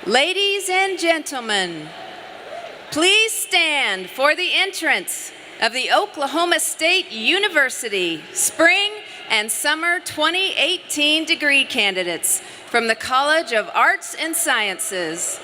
Ladies and gentlemen, please stand for the entrance of the Oklahoma State University Spring and Summer 2018 degree candidates from the College of Arts and Sciences.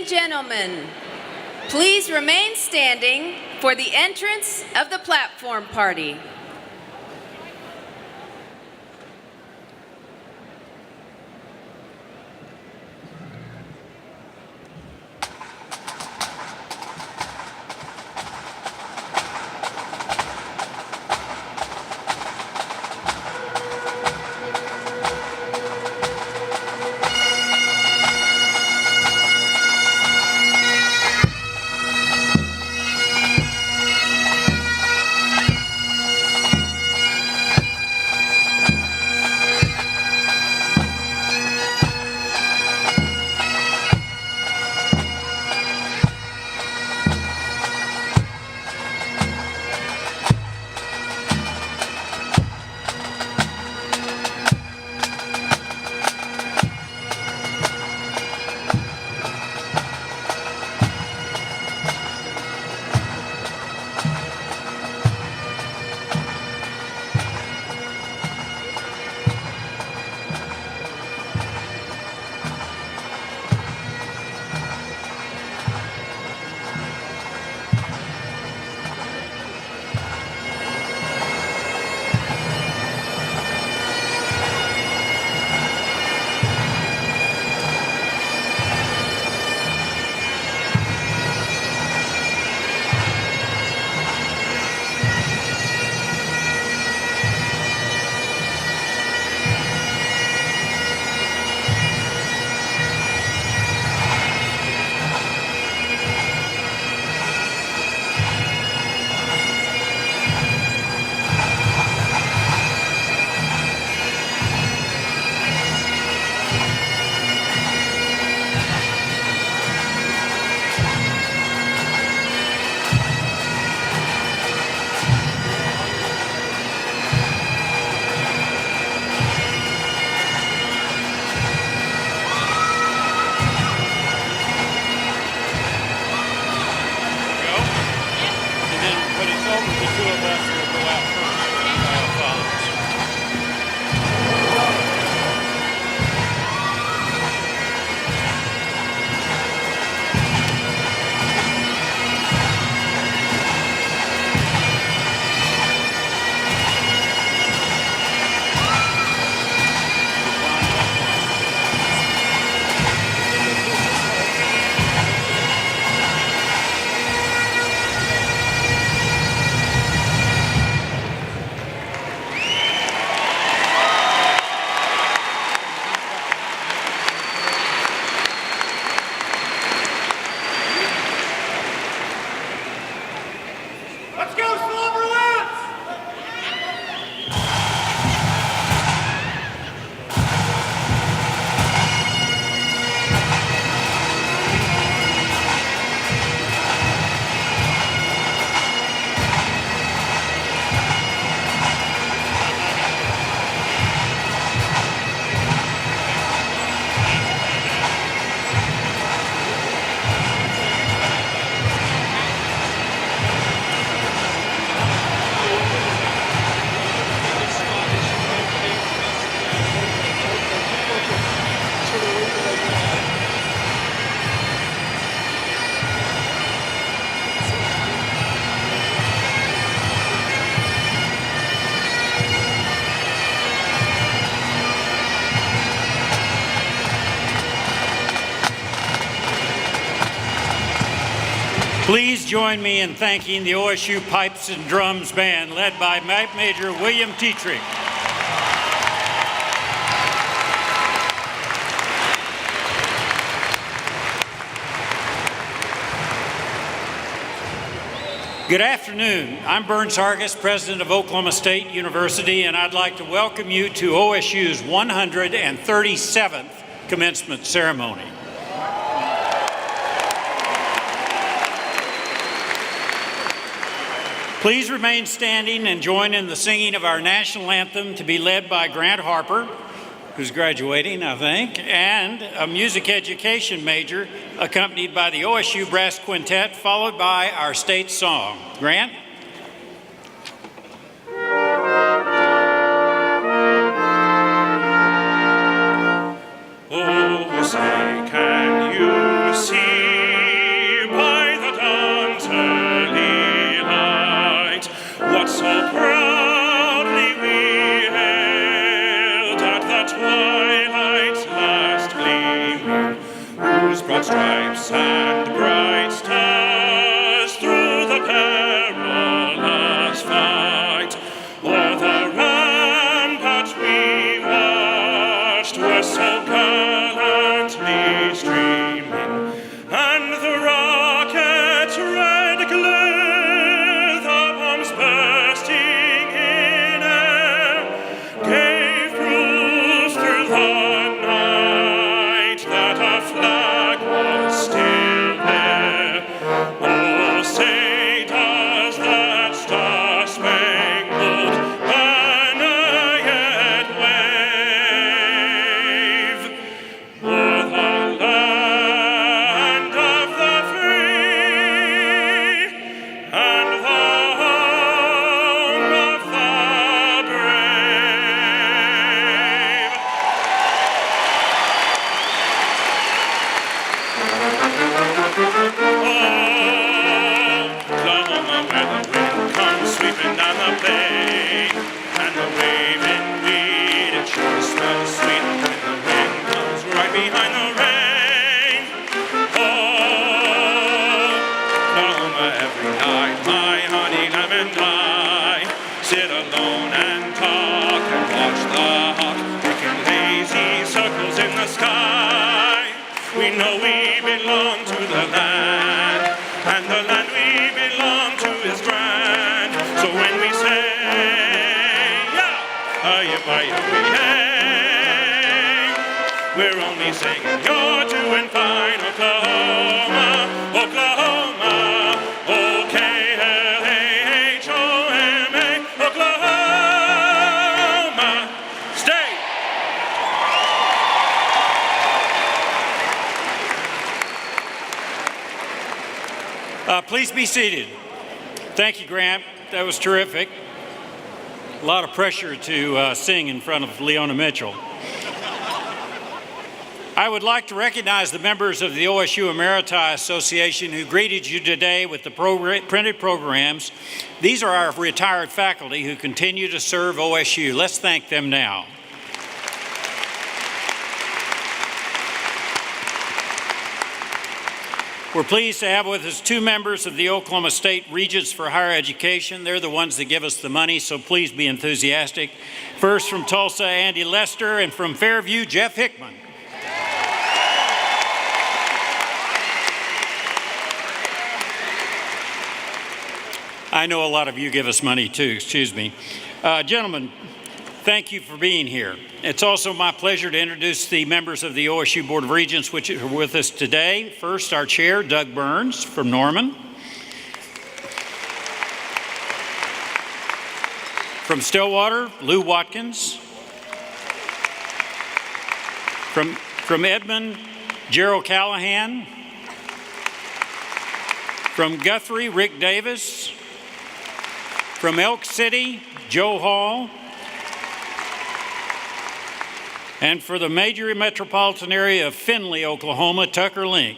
and gentlemen, please remain standing for the entrance of the platform party. Please join me in thanking the OSU Pipes and Drums Band, led by Major William Tetrick. Good afternoon. I'm Bern Sargis, president of Oklahoma State University, and I'd like to welcome you to OSU's 137th commencement ceremony. Please remain standing and join in the singing of our national anthem, to be led by Grant Harper, who's graduating, I think, and a music education major, accompanied by the OSU Brass Quintet, followed by our state song. Grant? Oh, say, can you see stripes and bright stars through the perilous fight. O'er the ramparts we watched were so gallantly streaming, and the rockets' red glare, the bombs bursting in air, gave proof through the night that our flag was still there. Oh, say does that star-spangled banner yet wave o'er the land of the free and the home of the brave. Oklahoma, where the wind comes sweeping down the plain, and the waving wheat, it sure smells sweet when the wind comes right behind the rain. Oklahoma, every night my honey lamb and I sit alone and talk and watch the hawk making lazy circles in the sky. We know we belong to the land, and the land we belong to is grand. So when we say, yeah, we're only singing you're doing fine, Oklahoma, Oklahoma, O-K-L-A-H-O-M-A, Oklahoma State. Please be seated. Thank you, Grant. That was terrific. A lot of pressure to sing in front of Leona Mitchell. I would like to recognize the members of the OSU Emeriti Association who greeted you today with the printed programs. These are our retired faculty who continue to serve OSU. Let's thank them now. We're pleased to have with us two members of the Oklahoma State Regents for Higher Education. They're the ones that give us the money, so please be enthusiastic. First from Tulsa, Andy Lester, and from Fairview, Jeff Hickman. I know a lot of you give us money too, excuse me. Gentlemen, thank you for being here. It's also my pleasure to introduce the members of the OSU Board of Regents which are with us today. First, our chair, Doug Burns from Norman. From Stillwater, Lou Watkins. From Edmond, Gerald Callahan. From Guthrie, Rick Davis. From Elk City, Joe Hall. And for the major metropolitan area of Findlay, Oklahoma, Tucker Link.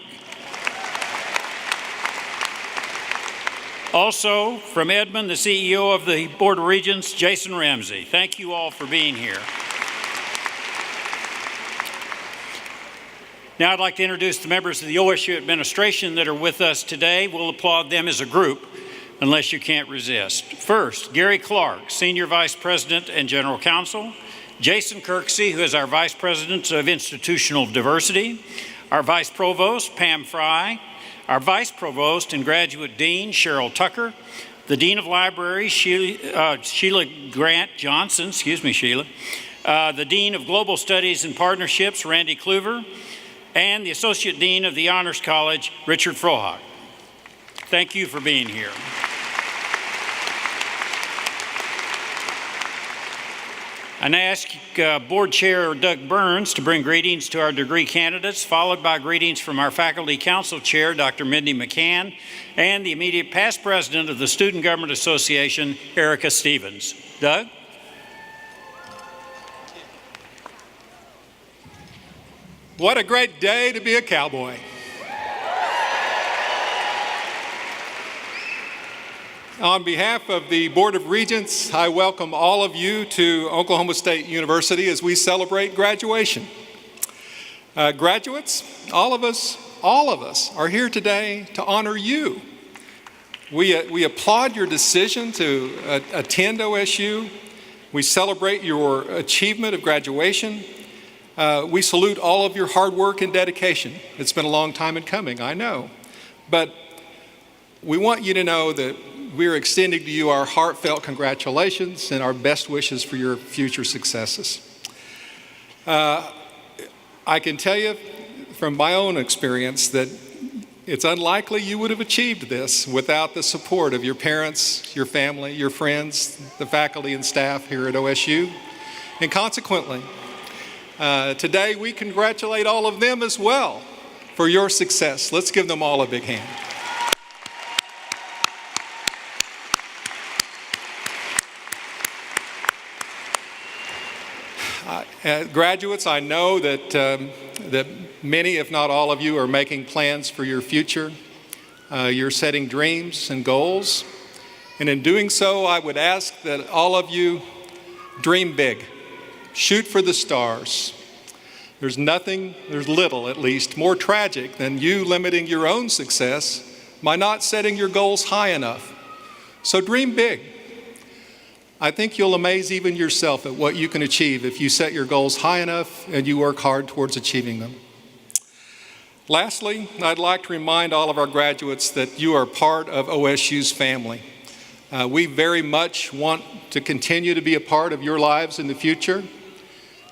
Also, from Edmond, the CEO of the Board of Regents, Jason Ramsey. Thank you all for being here. Now I'd like to introduce the members of the OSU administration that are with us today. We'll applaud them as a group, unless you can't resist. First, Gary Clark, Senior Vice President and General Counsel. Jason Kirksey, who is our Vice President of Institutional Diversity. Our Vice Provost, Pam Fry. Our Vice Provost and Graduate Dean, Cheryl Tucker. The Dean of Libraries, Sheila Grant Johnson, excuse me, Sheila. The Dean of Global Studies and Partnerships, Randy Kluver. And the Associate Dean of the Honors College, Richard Frohock. Thank you for being here. And I ask Board Chair Doug Burns to bring greetings to our degree candidates, followed by greetings from our Faculty Council Chair, Dr. Mindy McCann, and the immediate past President of the Student Government Association, Erica Stevens. Doug? What a great day to be a cowboy. On behalf of the Board of Regents, I welcome all of you to Oklahoma State University as we celebrate graduation. Graduates, all of us all of us are here today to honor you. We applaud your decision to attend OSU. We celebrate your achievement of graduation. We salute all of your hard work and dedication. It's been a long time in coming, I know. But we want you to know that we're extending to you our heartfelt congratulations and our best wishes for your future successes. I can tell you from my own experience that it's unlikely you would have achieved this without the support of your parents, your family, your friends, the faculty and staff here at OSU. And consequently, today we congratulate all of them as well for your success. Let's give them all a big hand. Graduates, I know that many, if not all of you, are making plans for your future. You're setting dreams and goals. And in doing so, I would ask that all of you dream big. Shoot for the stars. There's little at least, more tragic than you limiting your own success by not setting your goals high enough. So dream big. I think you'll amaze even yourself at what you can achieve if you set your goals high enough and you work hard towards achieving them. Lastly, I'd like to remind all of our graduates that you are part of OSU's family. We very much want to continue to be a part of your lives in the future,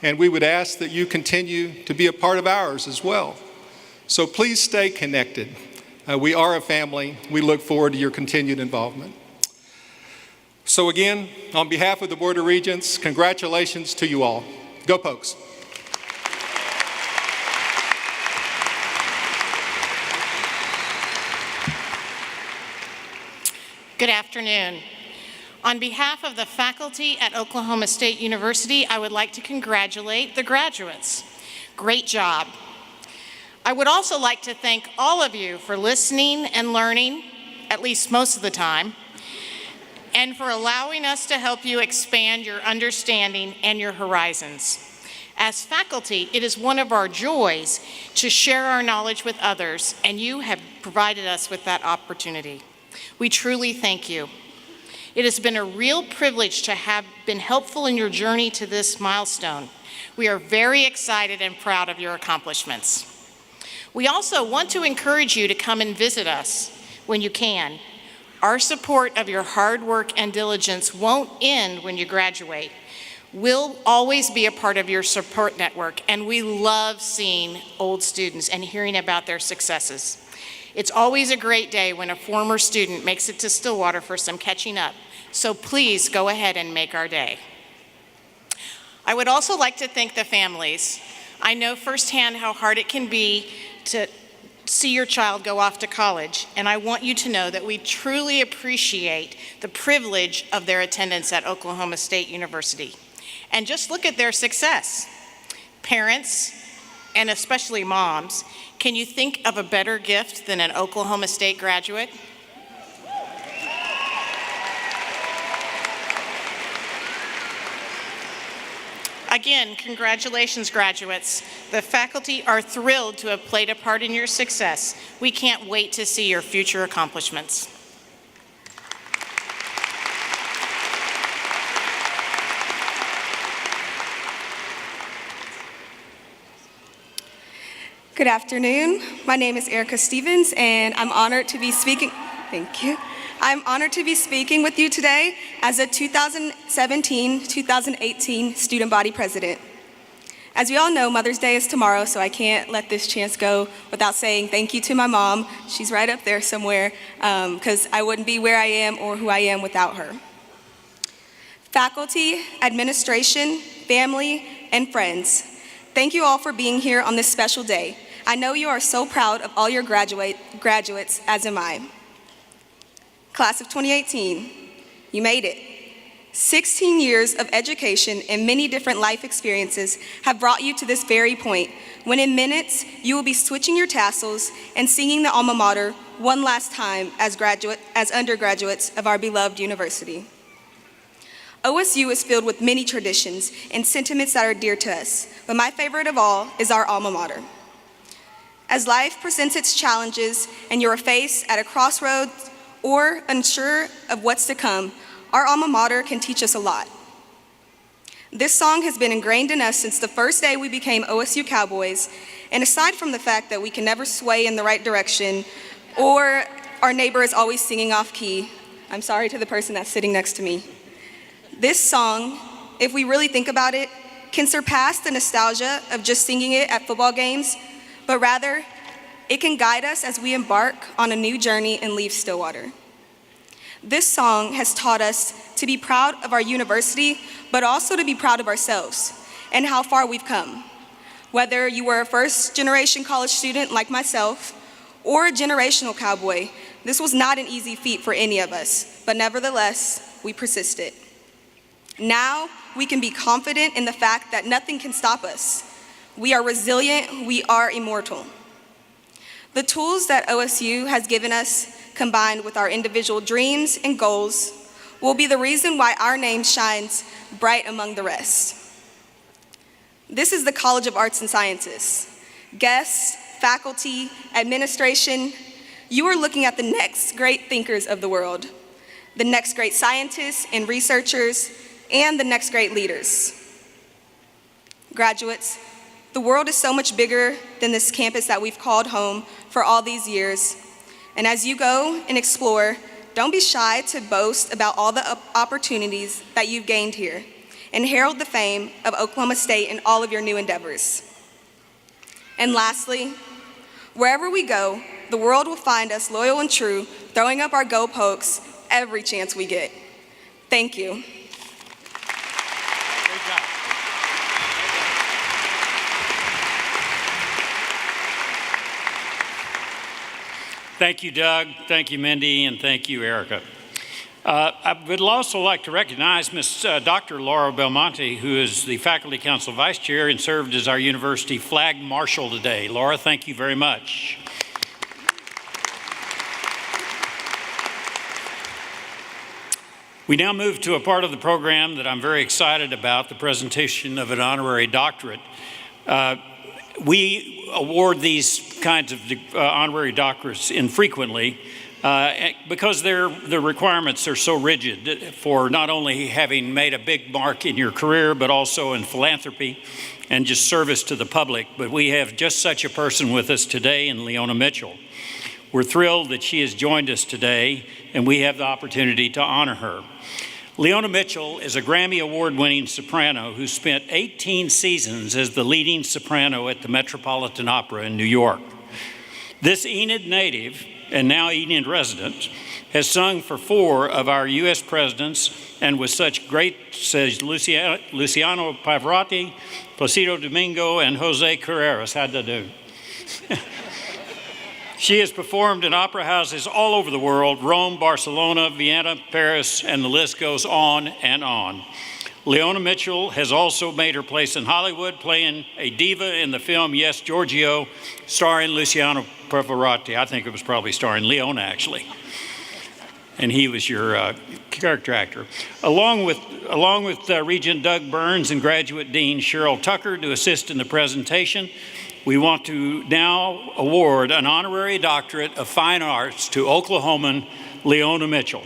and we would ask that you continue to be a part of ours as well. So please stay connected. We are a family. We look forward to your continued involvement. So again, on behalf of the Board of Regents, congratulations to you all. Go Pokes. Good afternoon. On behalf of the faculty at Oklahoma State University, I would like to congratulate the graduates. Great job. I would also like to thank all of you for listening and learning, at least most of the time, and for allowing us to help you expand your understanding and your horizons. As faculty, it is one of our joys to share our knowledge with others, and you have provided us with that opportunity. We truly thank you. It has been a real privilege to have been helpful in your journey to this milestone. We are very excited and proud of your accomplishments. We also want to encourage you to come and visit us when you can. Our support of your hard work and diligence won't end when you graduate. We'll always be a part of your support network, and we love seeing old students and hearing about their successes. It's always a great day when a former student makes it to Stillwater for some catching up, so please go ahead and make our day. I would also like to thank the families. I know firsthand how hard it can be to see your child go off to college, and I want you to know that we truly appreciate the privilege of their attendance at Oklahoma State University. And just look at their success. Parents, and especially moms, can you think of a better gift than an Oklahoma State graduate? Again, congratulations, graduates. The faculty are thrilled to have played a part in your success. We can't wait to see your future accomplishments. Good afternoon. My name is Erica Stevens, and I'm honored to be speaking. Thank you. I'm honored to be speaking with you today as a 2017-2018 student body president. As we all know, Mother's Day is tomorrow, so I can't let this chance go without saying thank you to my mom. She's right up there somewhere, because I wouldn't be where I am or who I am without her. Faculty, administration, family, and friends, thank you all for being here on this special day. I know you are so proud of all your graduates, as am I. Class of 2018, you made it. 16 years of education and many different life experiences have brought you to this very point, when in minutes you will be switching your tassels and singing the alma mater one last time as undergraduates of our beloved university. OSU is filled with many traditions and sentiments that are dear to us, but my favorite of all is our alma mater. As life presents its challenges and you're faced at a crossroads or unsure of what's to come, our alma mater can teach us a lot. This song has been ingrained in us since the first day we became OSU Cowboys, and aside from the fact that we can never sway in the right direction or our neighbor is always singing off key, I'm sorry to the person that's sitting next to me, this song, if we really think about it, can surpass the nostalgia of just singing it at football games, but rather, it can guide us as we embark on a new journey and leave Stillwater. This song has taught us to be proud of our university, but also to be proud of ourselves and how far we've come. Whether you were a first-generation college student like myself or a generational cowboy, this was not an easy feat for any of us, but nevertheless, we persisted. Now, we can be confident in the fact that nothing can stop us. We are resilient, we are immortal. The tools that OSU has given us, combined with our individual dreams and goals, will be the reason why our name shines bright among the rest. This is the College of Arts and Sciences. Guests, faculty, administration, you are looking at the next great thinkers of the world, the next great scientists and researchers, and the next great leaders. Graduates, the world is so much bigger than this campus that we've called home for all these years. And as you go and explore, don't be shy to boast about all the opportunities that you've gained here and herald the fame of Oklahoma State in all of your new endeavors. And lastly, wherever we go, the world will find us loyal and true, throwing up our go pokes every chance we get. Thank you. Thank you, Doug. Thank you, Mindy, and thank you, Erica. I would also like to recognize Dr. Laura Belmonte, who is the Faculty Council Vice Chair and served as our university flag marshal today. Laura, thank you very much. We now move to a part of the program that I'm very excited about, the presentation of an honorary doctorate. We award these kinds of honorary doctorates infrequently because the requirements are so rigid for not only having made a big mark in your career, but also in philanthropy and just service to the public. But we have just such a person with us today in Leona Mitchell. We're thrilled that she has joined us today, and we have the opportunity to honor her. Leona Mitchell is a Grammy Award-winning soprano who spent 18 seasons as the leading soprano at the Metropolitan Opera in New York. This Enid native, and now Enid resident, has sung for 4 of our U.S. presidents and with such greats as Luciano Pavarotti, Placido Domingo, and Jose Carreras. How'd that do? She has performed in opera houses all over the world: Rome, Barcelona, Vienna, Paris, and the list goes on and on. Leona Mitchell has also made her place in Hollywood, playing a diva in the film Yes, Giorgio, starring Luciano Pavarotti. I think it was probably starring Leona, actually. And he was your character actor. Along with Regent Doug Burns and Graduate Dean Cheryl Tucker to assist in the presentation, we want to now award an honorary doctorate of fine arts to Oklahoman Leona Mitchell.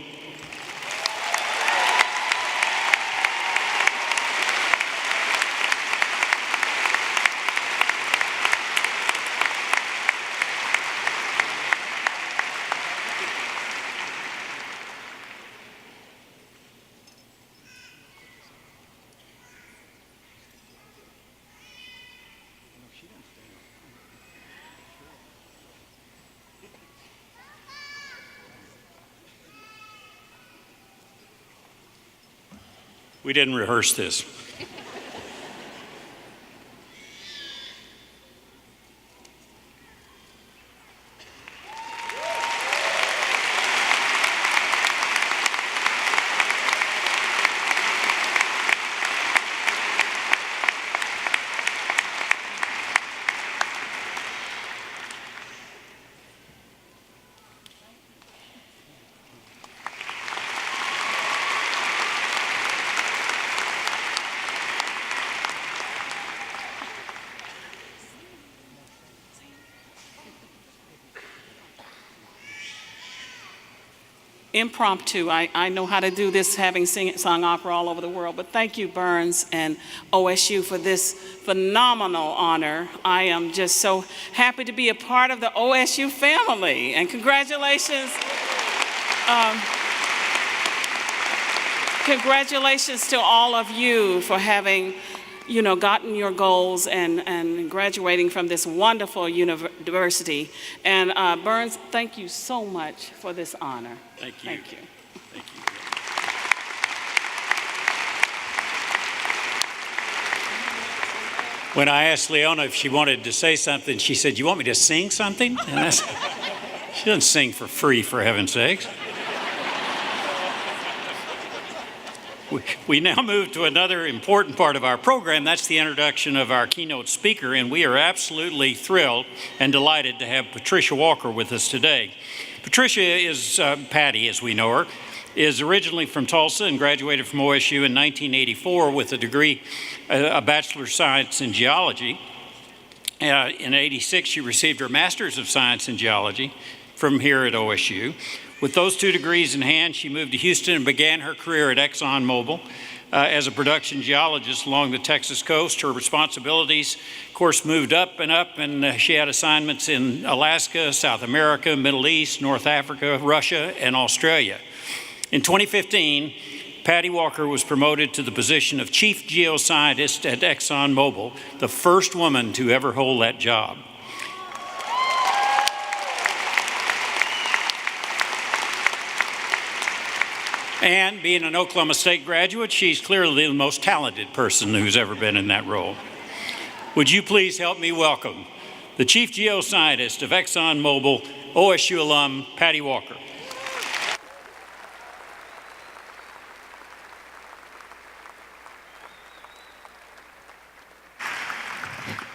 We didn't rehearse this. impromptu. I know how to do this, having sung opera all over the world, but thank you, Burns and OSU, for this phenomenal honor. I am just so happy to be a part of the OSU family, and congratulations. Congratulations to all of you for having, gotten your goals and graduating from this wonderful university. And Burns, thank you so much for this honor. Thank you. Thank you. Thank you. When I asked Leona if she wanted to say something, she said, "You want me to sing something?" And I said, "She doesn't sing for free, for heaven's sakes." We now move to another important part of our program. That's the introduction of our keynote speaker, and we are absolutely thrilled and delighted to have Patricia Walker with us today. Patricia is, Patty as we know her, is originally from Tulsa and graduated from OSU in 1984 with a degree, a Bachelor of Science in Geology. In '86, she received her Master's of Science in Geology from here at OSU. With those two degrees in hand, she moved to Houston and began her career at ExxonMobil as a production geologist along the Texas coast. Her responsibilities, of course, moved up, and she had assignments in Alaska, South America, Middle East, North Africa, Russia, and Australia. In 2015, Patty Walker was promoted to the position of Chief Geoscientist at ExxonMobil, the first woman to ever hold that job. And being an Oklahoma State graduate, she's clearly the most talented person who's ever been in that role. Would you please help me welcome the Chief Geoscientist of ExxonMobil, OSU alum, Patty Walker.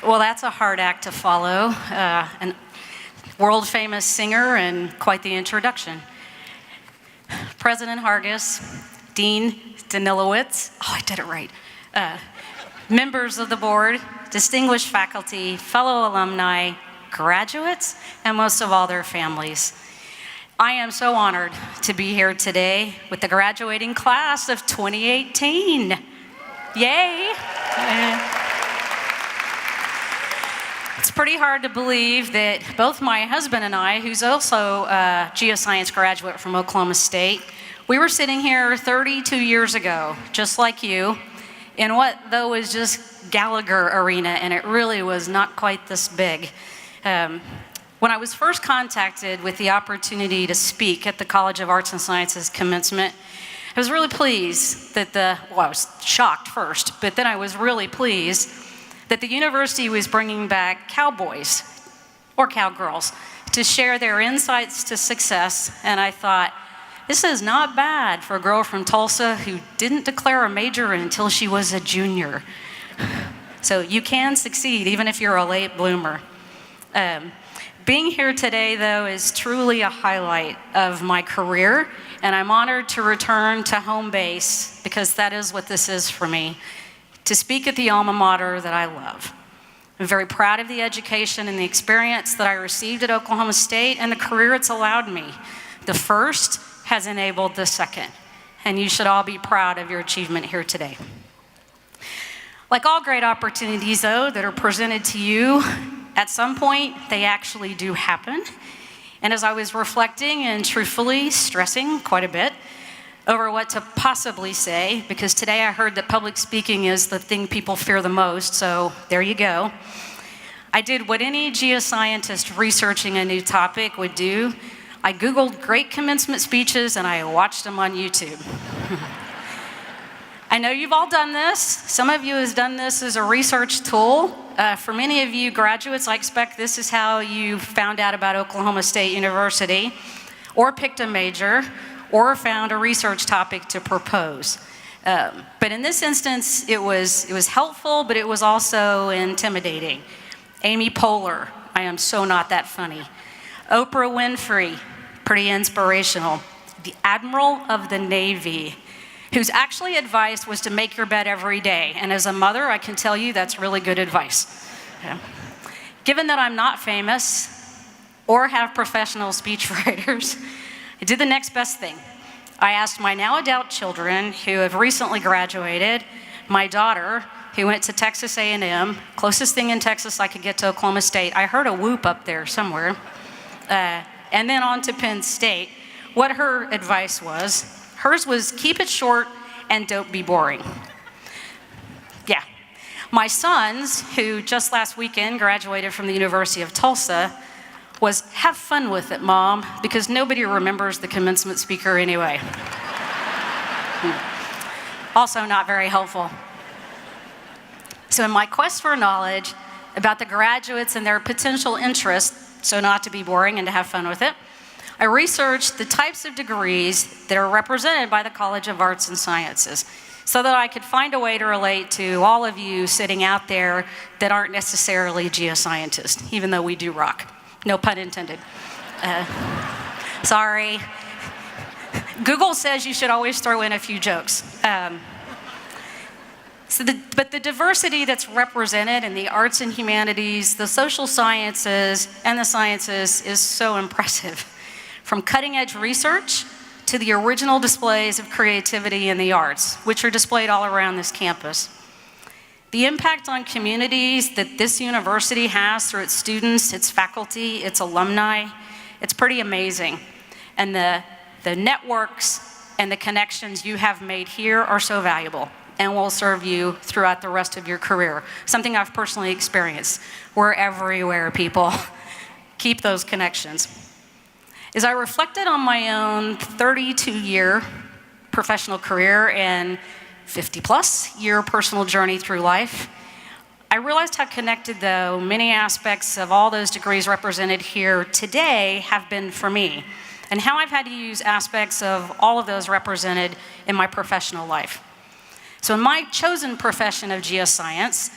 Well, that's a hard act to follow. A world-famous singer and quite the introduction. President Hargis, Dean Danilowitz, I did it right, members of the board, distinguished faculty, fellow alumni, graduates, and most of all their families. I am so honored to be here today with the graduating class of 2018. Yay! It's pretty hard to believe that both my husband and I, who's also a geoscience graduate from Oklahoma State, we were sitting here 32 years ago, just like you, in what though was just Gallagher Arena, and it really was not quite this big. When I was first contacted with the opportunity to speak at the College of Arts and Sciences Commencement, I was really pleased that I was shocked first, but then I was really pleased that the university was bringing back cowboys, or cowgirls, to share their insights to success, and I thought, this is not bad for a girl from Tulsa who didn't declare a major until she was a junior. So you can succeed even if you're a late bloomer. Being here today, though, is truly a highlight of my career, and I'm honored to return to home base because that is what this is for me, to speak at the alma mater that I love. I'm very proud of the education and the experience that I received at Oklahoma State and the career it's allowed me. The first has enabled the second, and you should all be proud of your achievement here today. Like all great opportunities, though, that are presented to you, at some point, they actually do happen. And as I was reflecting and truthfully stressing quite a bit over what to possibly say, because today I heard that public speaking is the thing people fear the most, so there you go. I did what any geoscientist researching a new topic would do. I Googled great commencement speeches and I watched them on YouTube. I know you've all done this. Some of you have done this as a research tool. For many of you graduates, I expect this is how you found out about Oklahoma State University, or picked a major, or found a research topic to propose. But in this instance, it was helpful, but it was also intimidating. Amy Poehler, I am so not that funny. Oprah Winfrey, pretty inspirational. The Admiral of the Navy, whose actually advice was to make your bed every day. And as a mother, I can tell you that's really good advice. Yeah. Given that I'm not famous or have professional speechwriters, I did the next best thing. I asked my now adult children who have recently graduated, my daughter who went to Texas A&M, closest thing in Texas I could get to Oklahoma State. I heard a whoop up there somewhere. And then on to Penn State, what her advice was. Hers was keep it short and don't be boring. Yeah. My son's, who just last weekend graduated from the University of Tulsa, was have fun with it, Mom, because nobody remembers the commencement speaker anyway. Also not very helpful. So in my quest for knowledge about the graduates and their potential interests, so not to be boring and to have fun with it, I researched the types of degrees that are represented by the College of Arts and Sciences so that I could find a way to relate to all of you sitting out there that aren't necessarily geoscientists, even though we do rock. No pun intended. Sorry. Google says you should always throw in a few jokes. But the diversity that's represented in the arts and humanities, the social sciences, and the sciences is so impressive. From cutting-edge research to the original displays of creativity in the arts, which are displayed all around this campus. The impact on communities that this university has through its students, its faculty, its alumni, it's pretty amazing. And the networks and the connections you have made here are so valuable and will serve you throughout the rest of your career. Something I've personally experienced. We're everywhere, people. Keep those connections. As I reflected on my own 32-year professional career and 50-plus year personal journey through life, I realized how connected, though, many aspects of all those degrees represented here today have been for me, and how I've had to use aspects of all of those represented in my professional life. So in my chosen profession of geoscience,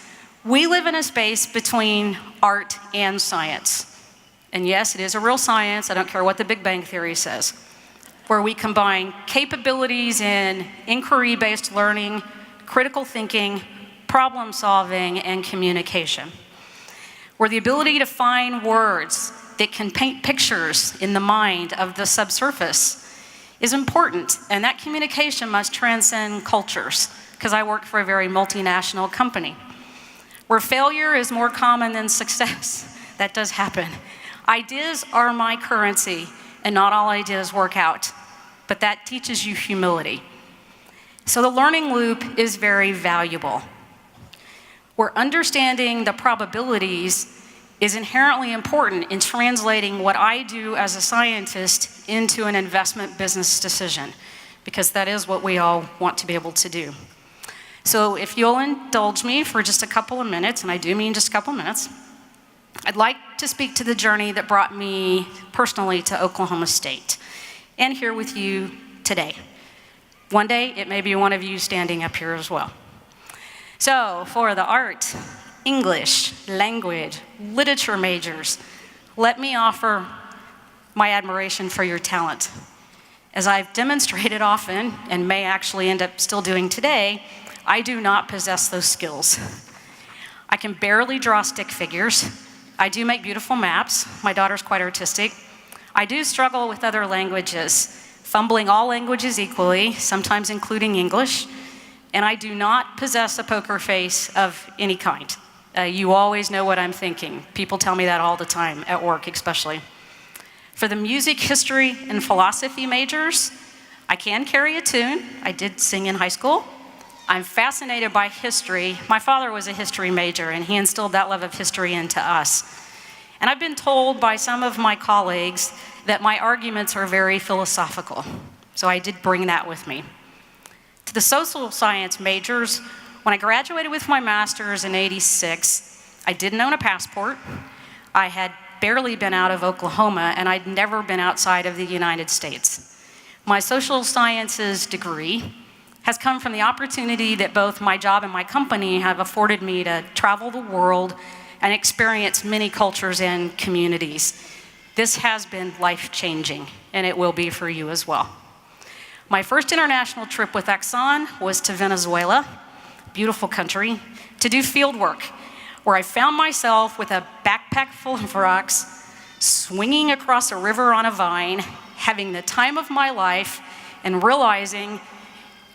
we live in a space between art and science. And yes, it is a real science, I don't care what the Big Bang Theory says, where we combine capabilities in inquiry-based learning, critical thinking, problem solving, and communication. Where the ability to find words that can paint pictures in the mind of the subsurface is important, and that communication must transcend cultures, because I work for a very multinational company. Where failure is more common than success, that does happen. Ideas are my currency, and not all ideas work out, but that teaches you humility. So the learning loop is very valuable. Where understanding the probabilities is inherently important in translating what I do as a scientist into an investment business decision, because that is what we all want to be able to do. So if you'll indulge me for just a couple of minutes, and I do mean just a couple of minutes, I'd like to speak to the journey that brought me personally to Oklahoma State, and here with you today. One day, it may be one of you standing up here as well. So for the art, English, language, literature majors, let me offer my admiration for your talent. As I've demonstrated often, and may actually end up still doing today, I do not possess those skills. I can barely draw stick figures. I do make beautiful maps. My daughter's quite artistic. I do struggle with other languages, fumbling all languages equally, sometimes including English, and I do not possess a poker face of any kind. You always know what I'm thinking. People tell me that all the time, at work especially. For the music, history, and philosophy majors, I can carry a tune. I did sing in high school. I'm fascinated by history. My father was a history major, and he instilled that love of history into us. And I've been told by some of my colleagues that my arguments are very philosophical. So I did bring that with me. To the social science majors, when I graduated with my master's in '86, I didn't own a passport. I had barely been out of Oklahoma, and I'd never been outside of the United States. My social sciences degree has come from the opportunity that both my job and my company have afforded me to travel the world and experience many cultures and communities. This has been life-changing, and it will be for you as well. My first international trip with Exxon was to Venezuela, beautiful country, to do field work, where I found myself with a backpack full of rocks, swinging across a river on a vine, having the time of my life, and realizing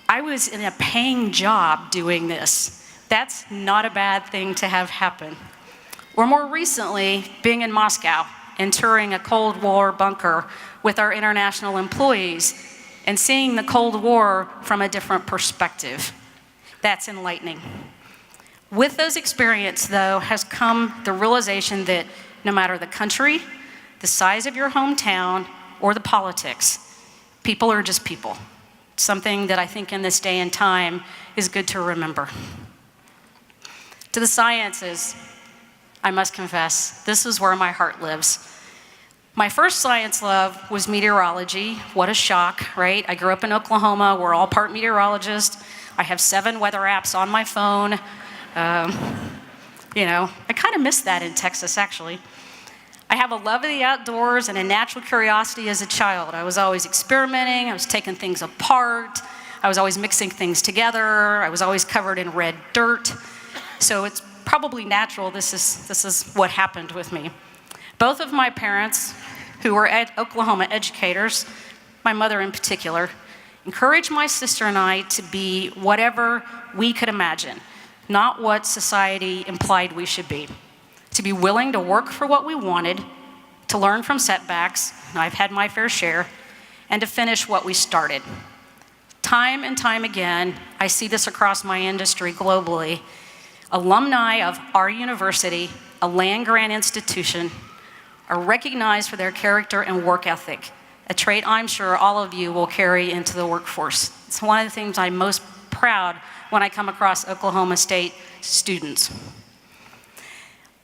I was in a paying job doing this. That's not a bad thing to have happen. Or more recently, being in Moscow and touring a Cold War bunker with our international employees and seeing the Cold War from a different perspective. That's enlightening. With those experiences, though, has come the realization that no matter the country, the size of your hometown, or the politics, people are just people. Something that I think in this day and time is good to remember. To the sciences, I must confess, this is where my heart lives. My first science love was meteorology. What a shock, right? I grew up in Oklahoma. We're all part meteorologists. I have 7 weather apps on my phone. You know, I kind of miss that in Texas, actually. I have a love of the outdoors and a natural curiosity as a child. I was always experimenting. I was taking things apart. I was always mixing things together. I was always covered in red dirt. So it's probably natural. This is what happened with me. Both of my parents, who were Oklahoma educators, my mother in particular, encouraged my sister and I to be whatever we could imagine, not what society implied we should be. To be willing to work for what we wanted, to learn from setbacks, and I've had my fair share, and to finish what we started. Time and time again, I see this across my industry globally. Alumni of our university, a land-grant institution, are recognized for their character and work ethic, a trait I'm sure all of you will carry into the workforce. It's one of the things I'm most proud when I come across Oklahoma State students.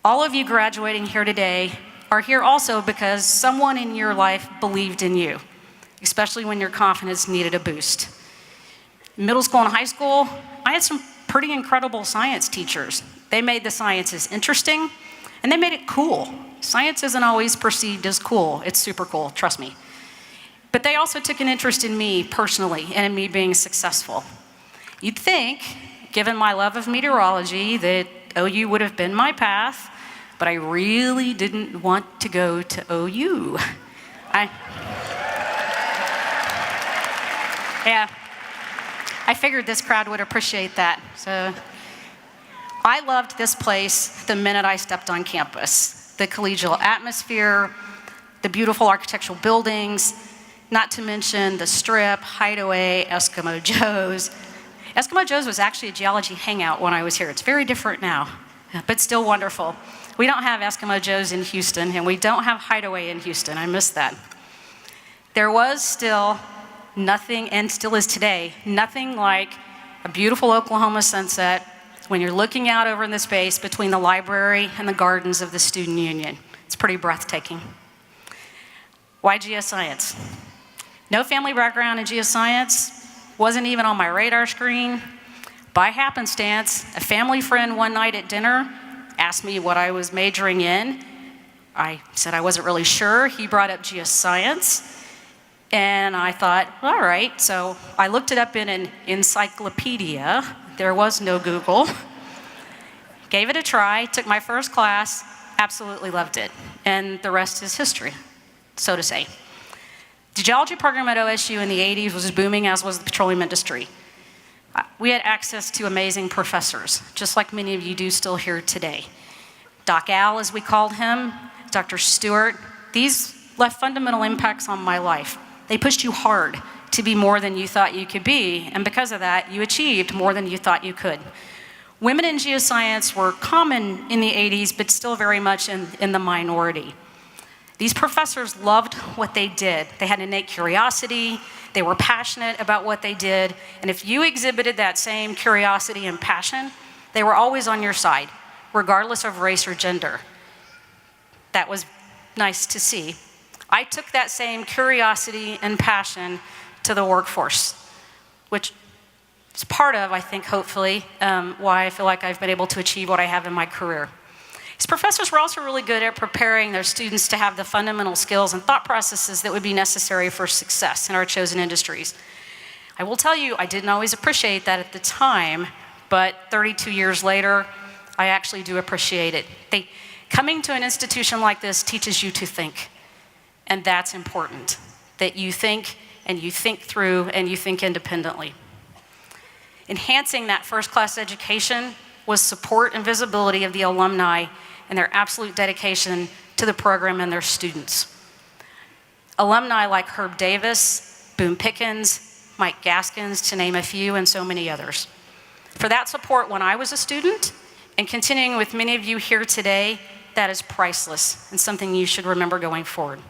All of you graduating here today are here also because someone in your life believed in you, especially when your confidence needed a boost. In middle school and high school, I had some pretty incredible science teachers. They made the sciences interesting, and they made it cool. Science isn't always perceived as cool. It's super cool, trust me. But they also took an interest in me personally and in me being successful. You'd think, given my love of meteorology, that OU would have been my path, but I really didn't want to go to OU. I figured this crowd would appreciate that. So I loved this place the minute I stepped on campus. The collegial atmosphere, the beautiful architectural buildings, not to mention the Strip, Hideaway, Eskimo Joe's. Eskimo Joe's was actually a geology hangout when I was here. It's very different now, but still wonderful. We don't have Eskimo Joe's in Houston, and we don't have Hideaway in Houston. I miss that. There was still nothing, and still is today, nothing like a beautiful Oklahoma sunset when you're looking out over in the space between the library and the gardens of the Student Union. It's pretty breathtaking. Why geoscience? No family background in geoscience, wasn't even on my radar screen. By happenstance, a family friend one night at dinner asked me what I was majoring in. I said I wasn't really sure. He brought up geoscience. And I thought, all right. So I looked it up in an encyclopedia. There was no Google. Gave it a try, took my first class, absolutely loved it. And the rest is history, so to say. The geology program at OSU in the 80s was booming, as was the petroleum industry. We had access to amazing professors, just like many of you do still here today. Doc Al, as we called him, Dr. Stewart, these left fundamental impacts on my life. They pushed you hard to be more than you thought you could be, and because of that, you achieved more than you thought you could. Women in geoscience were common in the 80s, but still very much in the minority. These professors loved what they did. They had innate curiosity, they were passionate about what they did, and if you exhibited that same curiosity and passion, they were always on your side, regardless of race or gender. That was nice to see. I took that same curiosity and passion to the workforce, which is part of, I think, hopefully, why I feel like I've been able to achieve what I have in my career. These professors were also really good at preparing their students to have the fundamental skills and thought processes that would be necessary for success in our chosen industries. I will tell you, I didn't always appreciate that at the time, but 32 years later, I actually do appreciate it. Coming to an institution like this teaches you to think, and that's important, that you think and you think through and you think independently. Enhancing that first-class education was support and visibility of the alumni and their absolute dedication to the program and their students. Alumni like Herb Davis, Boone Pickens, Mike Gaskins, to name a few, and so many others. For that support when I was a student, and continuing with many of you here today, that is priceless and something you should remember going forward.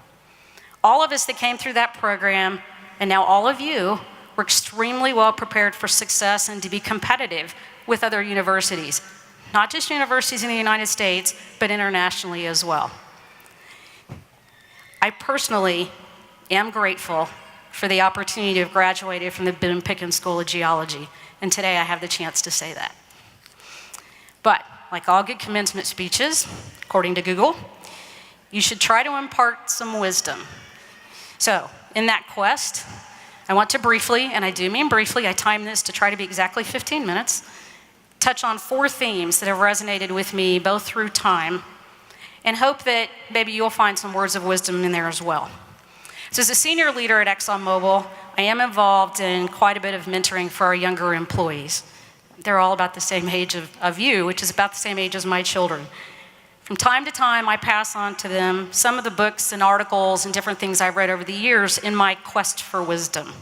All of us that came through that program, and now all of you, were extremely well prepared for success and to be competitive with other universities. Not just universities in the United States, but internationally as well. I personally am grateful for the opportunity to have graduated from the Boone Pickens School of Geology, and today I have the chance to say that. But, like all good commencement speeches, according to Google, you should try to impart some wisdom. So, in that quest, I want to briefly, and I do mean briefly, I timed this to try to be exactly 15 minutes, touch on 4 themes that have resonated with me both through time, and hope that maybe you'll find some words of wisdom in there as well. So as a senior leader at ExxonMobil, I am involved in quite a bit of mentoring for our younger employees. They're all about the same age of you, which is about the same age as my children. From time to time, I pass on to them some of the books and articles and different things I've read over the years in my quest for wisdom.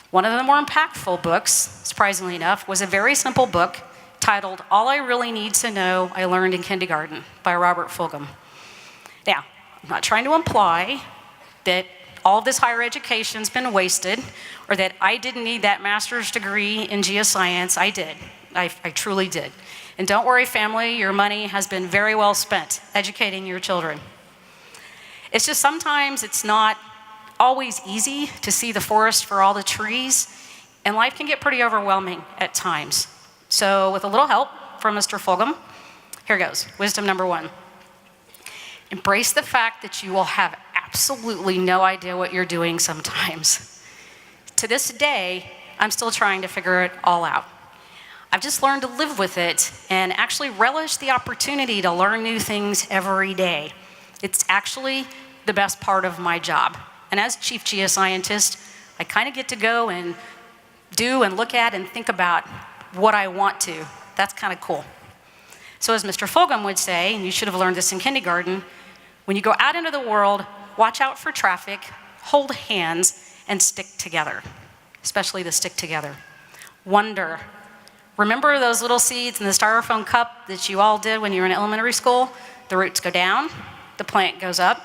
One of the more impactful books, surprisingly enough, was a very simple book titled All I Really Need to Know I Learned in Kindergarten by Robert Fulghum. Now, I'm not trying to imply that all of this higher education's been wasted or that I didn't need that master's degree in geoscience. I did. I truly did. And don't worry, family, your money has been very well spent educating your children. It's just sometimes it's not always easy to see the forest for all the trees, and life can get pretty overwhelming at times. So with a little help from Mr. Fulghum, here goes. Wisdom number 1. Embrace the fact that you will have absolutely no idea what you're doing sometimes. To this day, I'm still trying to figure it all out. I've just learned to live with it and actually relish the opportunity to learn new things every day. It's actually the best part of my job. And as chief geoscientist, I kind of get to go and do and look at and think about what I want to. That's kind of cool. So as Mr. Fulghum would say, and you should have learned this in kindergarten, when you go out into the world, watch out for traffic, hold hands, and stick together, especially the stick together. Wonder. Remember those little seeds in the styrofoam cup that you all did when you were in elementary school? The roots go down, the plant goes up,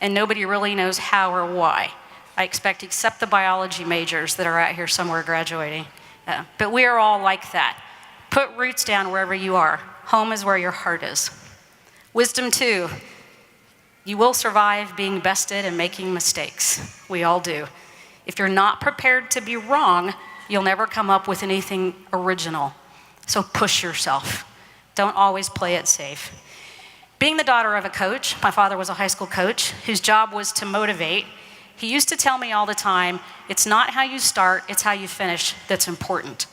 and nobody really knows how or why. I expect except the biology majors that are out here somewhere graduating. But we are all like that. Put roots down wherever you are. Home is where your heart is. Wisdom 2, you will survive being bested and making mistakes. We all do. If you're not prepared to be wrong, you'll never come up with anything original. So push yourself. Don't always play it safe. Being the daughter of a coach, my father was a high school coach whose job was to motivate. He used to tell me all the time, it's not how you start, it's how you finish that's important.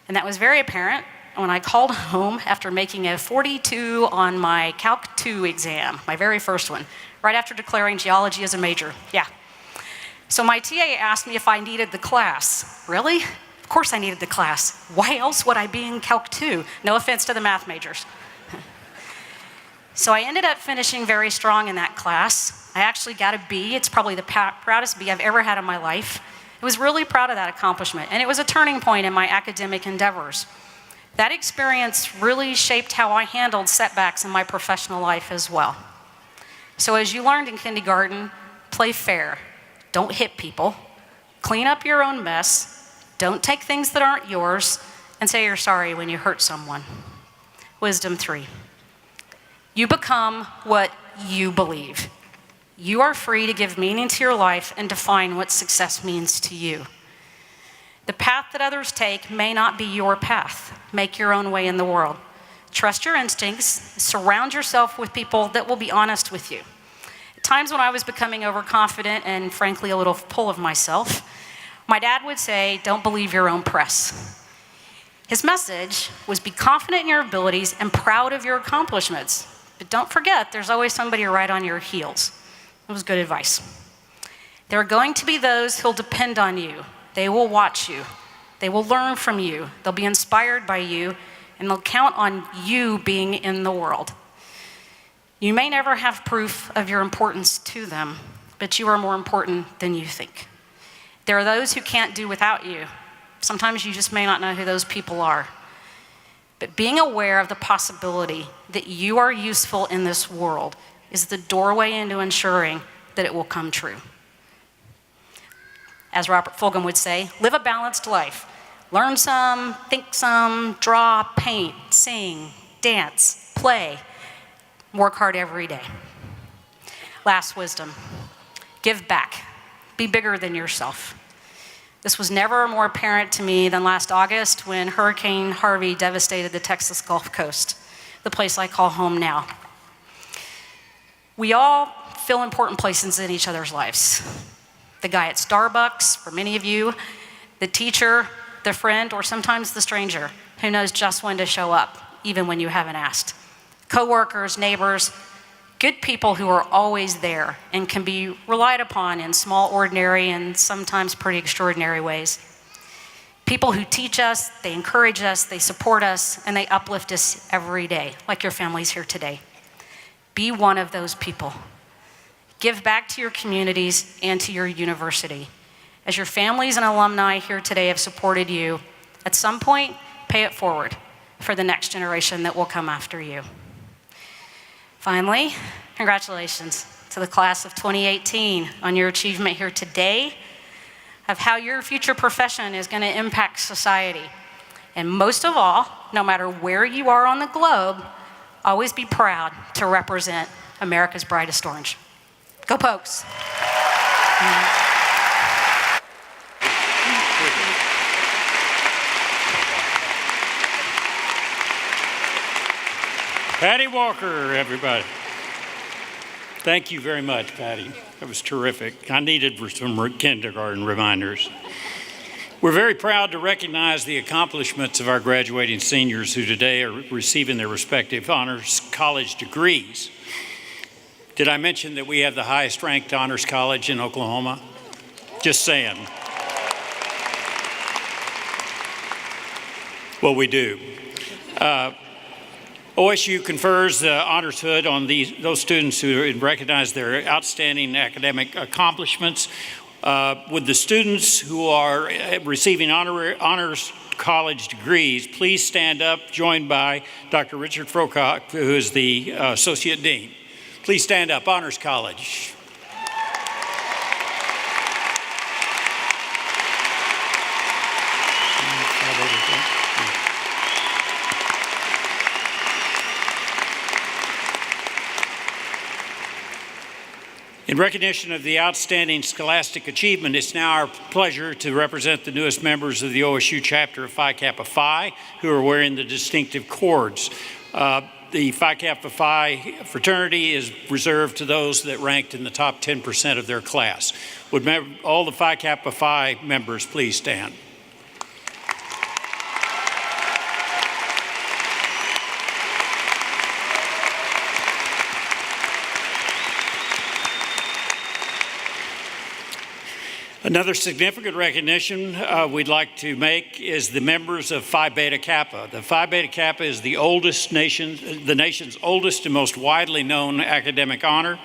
And that was very apparent when I called home after making a 42 on my Calc 2 exam, my very first one, right after declaring geology as a major. Yeah. So my TA asked me if I needed the class. Really? Of course I needed the class. Why else would I be in Calc 2? No offense to the math majors. So I ended up finishing very strong in that class. I actually got a B. It's probably the proudest B I've ever had in my life. I was really proud of that accomplishment, and it was a turning point in my academic endeavors. That experience really shaped how I handled setbacks in my professional life as well. So as you learned in kindergarten, play fair. Don't hit people. Clean up your own mess. Don't take things that aren't yours, and say you're sorry when you hurt someone. Wisdom 3. You become what you believe. You are free to give meaning to your life and define what success means to you. The path that others take may not be your path. Make your own way in the world. Trust your instincts. Surround yourself with people that will be honest with you. At times when I was becoming overconfident and frankly a little full of myself, my dad would say, don't believe your own press. His message was be confident in your abilities and proud of your accomplishments. But don't forget, there's always somebody right on your heels. It was good advice. There are going to be those who'll depend on you. They will watch you. They will learn from you. They'll be inspired by you, and they'll count on you being in the world. You may never have proof of your importance to them, but you are more important than you think. There are those who can't do without you. Sometimes you just may not know who those people are. But being aware of the possibility that you are useful in this world is the doorway into ensuring that it will come true. As Robert Fulghum would say, live a balanced life. Learn some, think some, draw, paint, sing, dance, play. Work hard every day. Last wisdom, give back. Be bigger than yourself. This was never more apparent to me than last August when Hurricane Harvey devastated the Texas Gulf Coast, the place I call home now. We all fill important places in each other's lives. The guy at Starbucks, for many of you, the teacher, the friend, or sometimes the stranger who knows just when to show up, even when you haven't asked. Coworkers, neighbors, good people who are always there and can be relied upon in small, ordinary, and sometimes pretty extraordinary ways. People who teach us, they encourage us, they support us, and they uplift us every day, like your families here today. Be one of those people. Give back to your communities and to your university. As your families and alumni here today have supported you, at some point, pay it forward for the next generation that will come after you. Finally, congratulations to the class of 2018 on your achievement here today of how your future profession is going to impact society. And most of all, no matter where you are on the globe, always be proud to represent America's brightest orange. Go Pokes! Patty Walker, everybody. Thank you very much, Patty. That was terrific. I needed some kindergarten reminders. We're very proud to recognize the accomplishments of our graduating seniors who today are receiving their respective honors college degrees. Did I mention that we have the highest ranked honors college in Oklahoma? Just saying. Well, we do. OSU confers the honors hood on those students who recognize their outstanding academic accomplishments. Would the students who are receiving honors college degrees please stand up, joined by Dr. Richard Frocock, who is the Associate Dean. Please stand up, Honors College. In recognition of the outstanding scholastic achievement, it's now our pleasure to represent the newest members of the OSU chapter of Phi Kappa Phi who are wearing the distinctive cords. The Phi Kappa Phi fraternity is reserved to those that ranked in the top 10% of their class. Would all the Phi Kappa Phi members please stand? Another significant recognition we'd like to make is the members of Phi Beta Kappa. The Phi Beta Kappa is the nation's oldest and most widely known academic honor.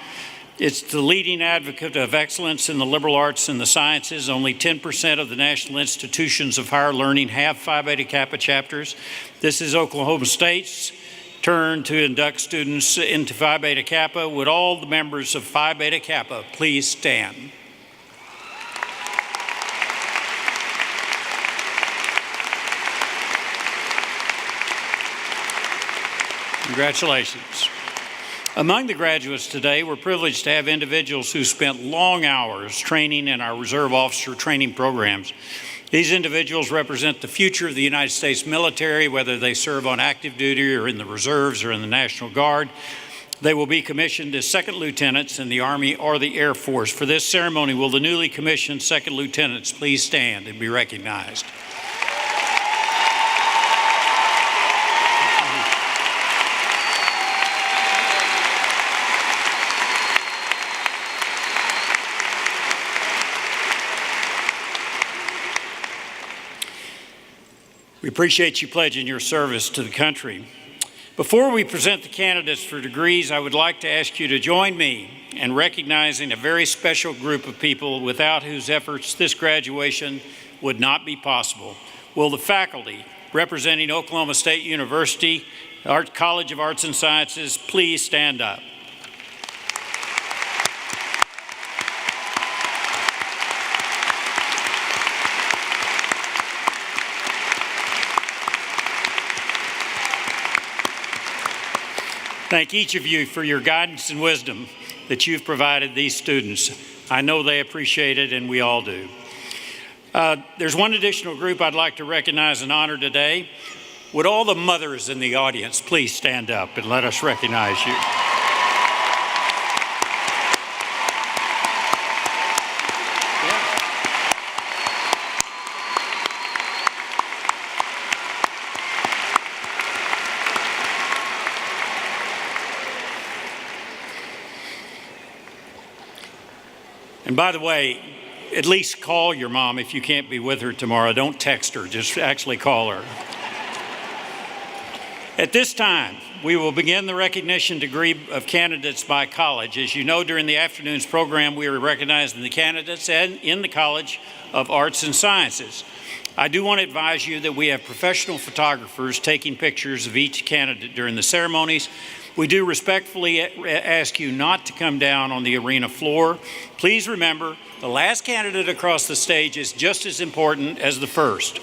It's the leading advocate of excellence in the liberal arts and the sciences. Only 10% of the national institutions of higher learning have Phi Beta Kappa chapters. This is Oklahoma State's turn to induct students into Phi Beta Kappa. Would all the members of Phi Beta Kappa please stand? Congratulations. Among the graduates today, we're privileged to have individuals who spent long hours training in our reserve officer training programs. These individuals represent the future of the United States military, whether they serve on active duty or in the reserves or in the National Guard. They will be commissioned as second lieutenants in the Army or the Air Force. For this ceremony, will the newly commissioned second lieutenants please stand and be recognized? appreciate you pledging your service to the country. Before we present the candidates for degrees, I would like to ask you to join me in recognizing a very special group of people without whose efforts this graduation would not be possible. Will the faculty representing Oklahoma State University, College of Arts and Sciences, please stand up. Thank each of you for your guidance and wisdom that you've provided these students. I know they appreciate it, and we all do. There's one additional group I'd like to recognize and honor today. Would all the mothers in the audience please stand up and let us recognize you? And by the way, at least call your mom if you can't be with her tomorrow. Don't text her, just actually call her. At this time, we will begin the recognition degree of candidates by college. As you know, during the afternoon's program, we are recognizing the candidates in the College of Arts and Sciences. I do want to advise you that we have professional photographers taking pictures of each candidate during the ceremonies. We do respectfully ask you not to come down on the arena floor. Please remember, the last candidate across the stage is just as important as the first.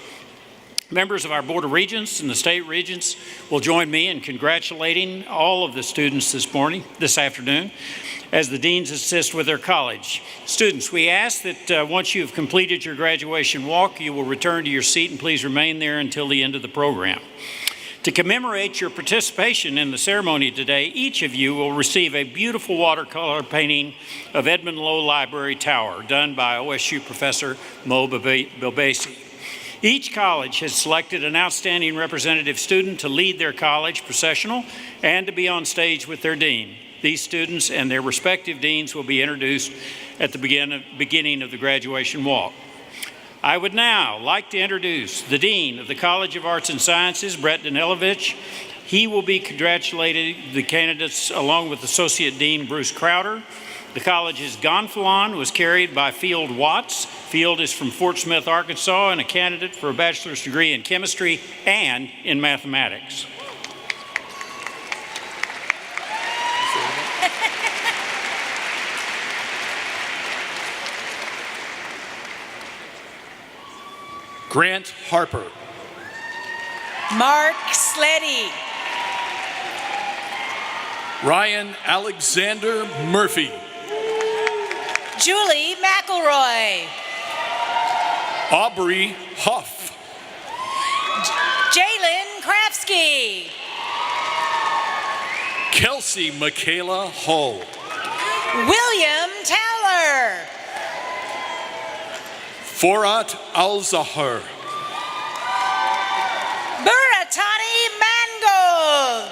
Members of our Board of Regents and the State Regents will join me in congratulating all of the students this afternoon, as the deans assist with their college. Students, we ask that once you have completed your graduation walk, you will return to your seat and please remain there until the end of the program. To commemorate your participation in the ceremony today, each of you will receive a beautiful watercolor painting of Edmund Lowe Library Tower, done by OSU Professor Mo Bilbasi. Each college has selected an outstanding representative student to lead their college processional and to be on stage with their dean. These students and their respective deans will be introduced at the beginning of the graduation walk. I would now like to introduce the Dean of the College of Arts and Sciences, Brett Danielovich. He will be congratulating the candidates along with Associate Dean Bruce Crowder. The college's gonfalon was carried by Field Watts. Field is from Fort Smith, Arkansas, and a candidate for a bachelor's degree in chemistry and in mathematics. Grant Harper. Mark Sleddy. Ryan Alexander Murphy. Julie McElroy. Aubrey Huff. Jalen Krafsky. Kelsey Michaela Hull. William Towler. Forat Al-Zahar. Buratani Mangold.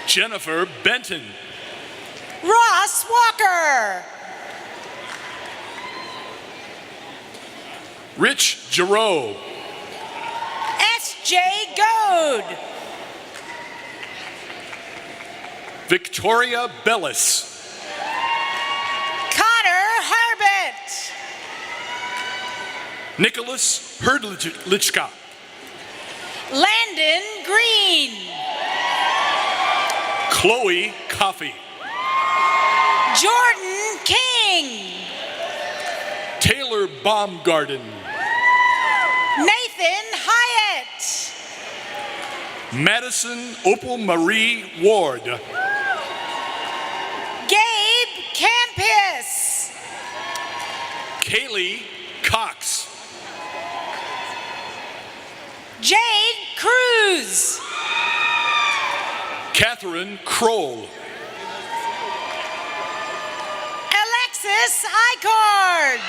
Jennifer Benton. Ross Walker. Rich Giroux. S.J. Goad. Victoria Bellis. Nicholas Herdlichka. Landon Green. Chloe Coffey. Jordan King. Taylor Baumgarten. Nathan Hyatt. Madison Opal Marie Ward. Gabe Campus. Kaylee Cox. Jade Cruz. Catherine Kroll. Alexis Icard.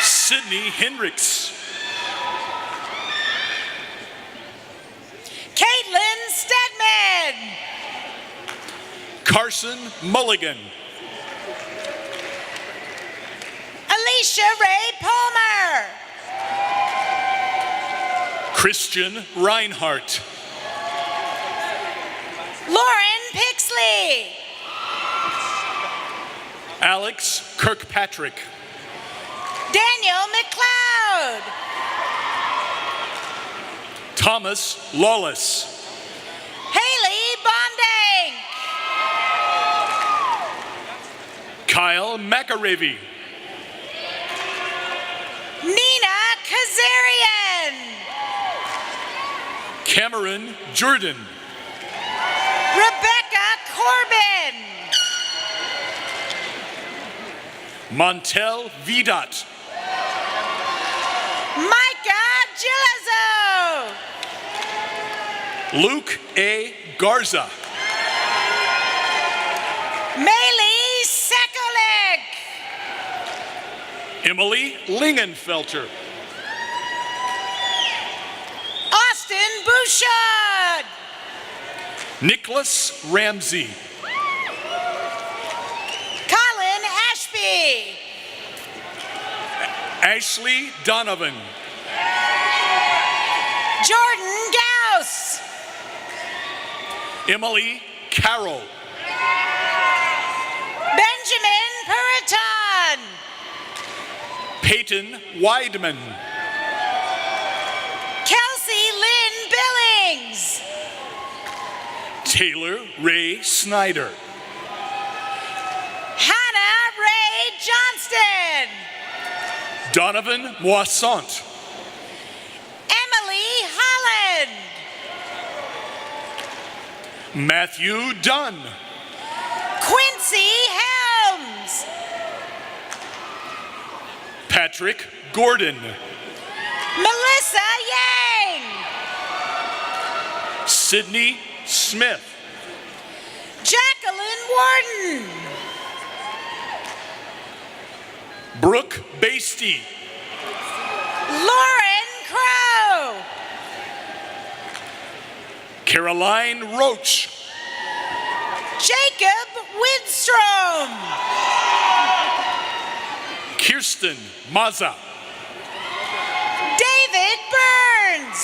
Sydney Hendricks. Caitlin Stedman. Carson Mulligan. Alicia Ray Palmer. Christian Reinhardt. Lauren Pixley. Alex Kirkpatrick. Daniel McLeod. Thomas Lawless. Haley Bonding. Kyle McAravey. Nina Kazarian. Cameron Jordan. Rebecca Corbin. Montel Vidat. Micah Gilizzo. Luke A. Garza. Maylee Sekulik. Emily Lingenfelter. Austin Bouchard. Nicholas Ramsey. Colin Ashby. Ashley Donovan. Jordan Gauss. Emily Carroll. Benjamin Puritan. Peyton Weidman. Kelsey Lynn Billings. Taylor Ray Snyder. Hannah Ray Johnston. Donovan Moissant. Emily Holland. Matthew Dunn. Quincy Helms. Patrick Gordon. Melissa Yang. Sydney Smith. Jacqueline Warden. Brooke Basty. Lauren Crow. Caroline Roach. Jacob Widstrom. Kirsten Maza. David Burns.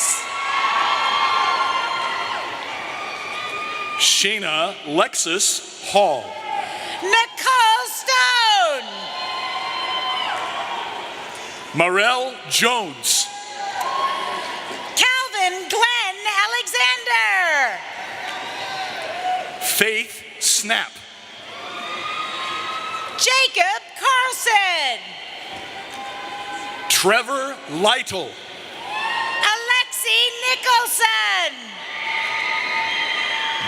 Shayna Lexus Hall. Nicole Stone. Marel Jones. Calvin Glenn Alexander. Faith Snap. Jacob Carlson. Trevor Lytle. Alexi Nicholson.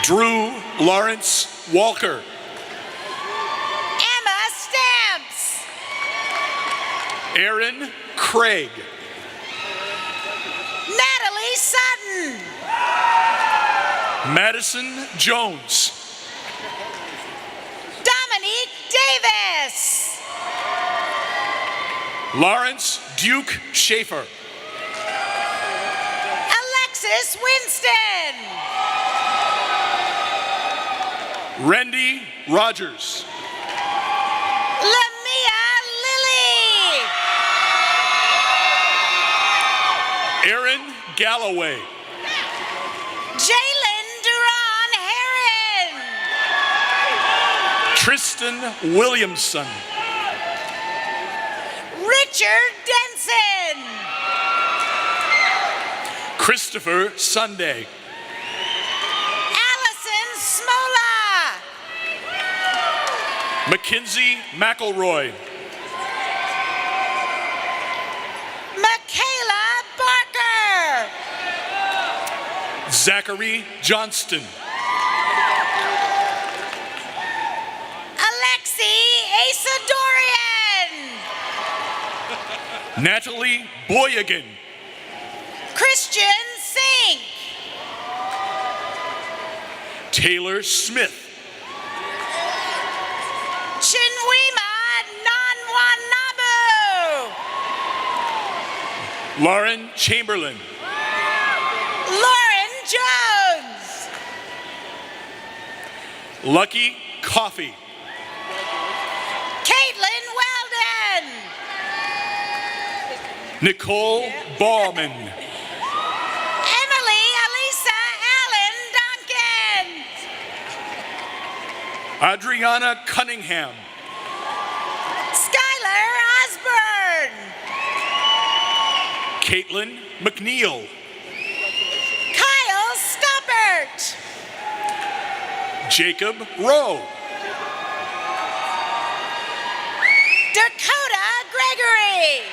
Drew Lawrence Walker. Emma Stamps. Aaron Craig. Natalie Sutton. Madison Jones. Dominique Davis. Lawrence Duke Schaefer. Alexis Winston. Randy Rogers. Lamia Lilly. Aaron Galloway. Jalen Duran Heron. Tristan Williamson. Richard Denson. Christopher Sunday. Allison Smola. Mackenzie McElroy. Michaela Barker. Zachary Johnston. Alexi Asadorian. Natalie Boyagan. Christian Sink. Taylor Smith. Chinwima Nanwanabu. Lauren Chamberlain. Lauren Jones. Lucky Coffee. Caitlin Weldon. Nicole Bauman. Adriana Cunningham. Skylar Osborne. Caitlin McNeil. Kyle Stoppert. Jacob Rowe. Dakota Gregory.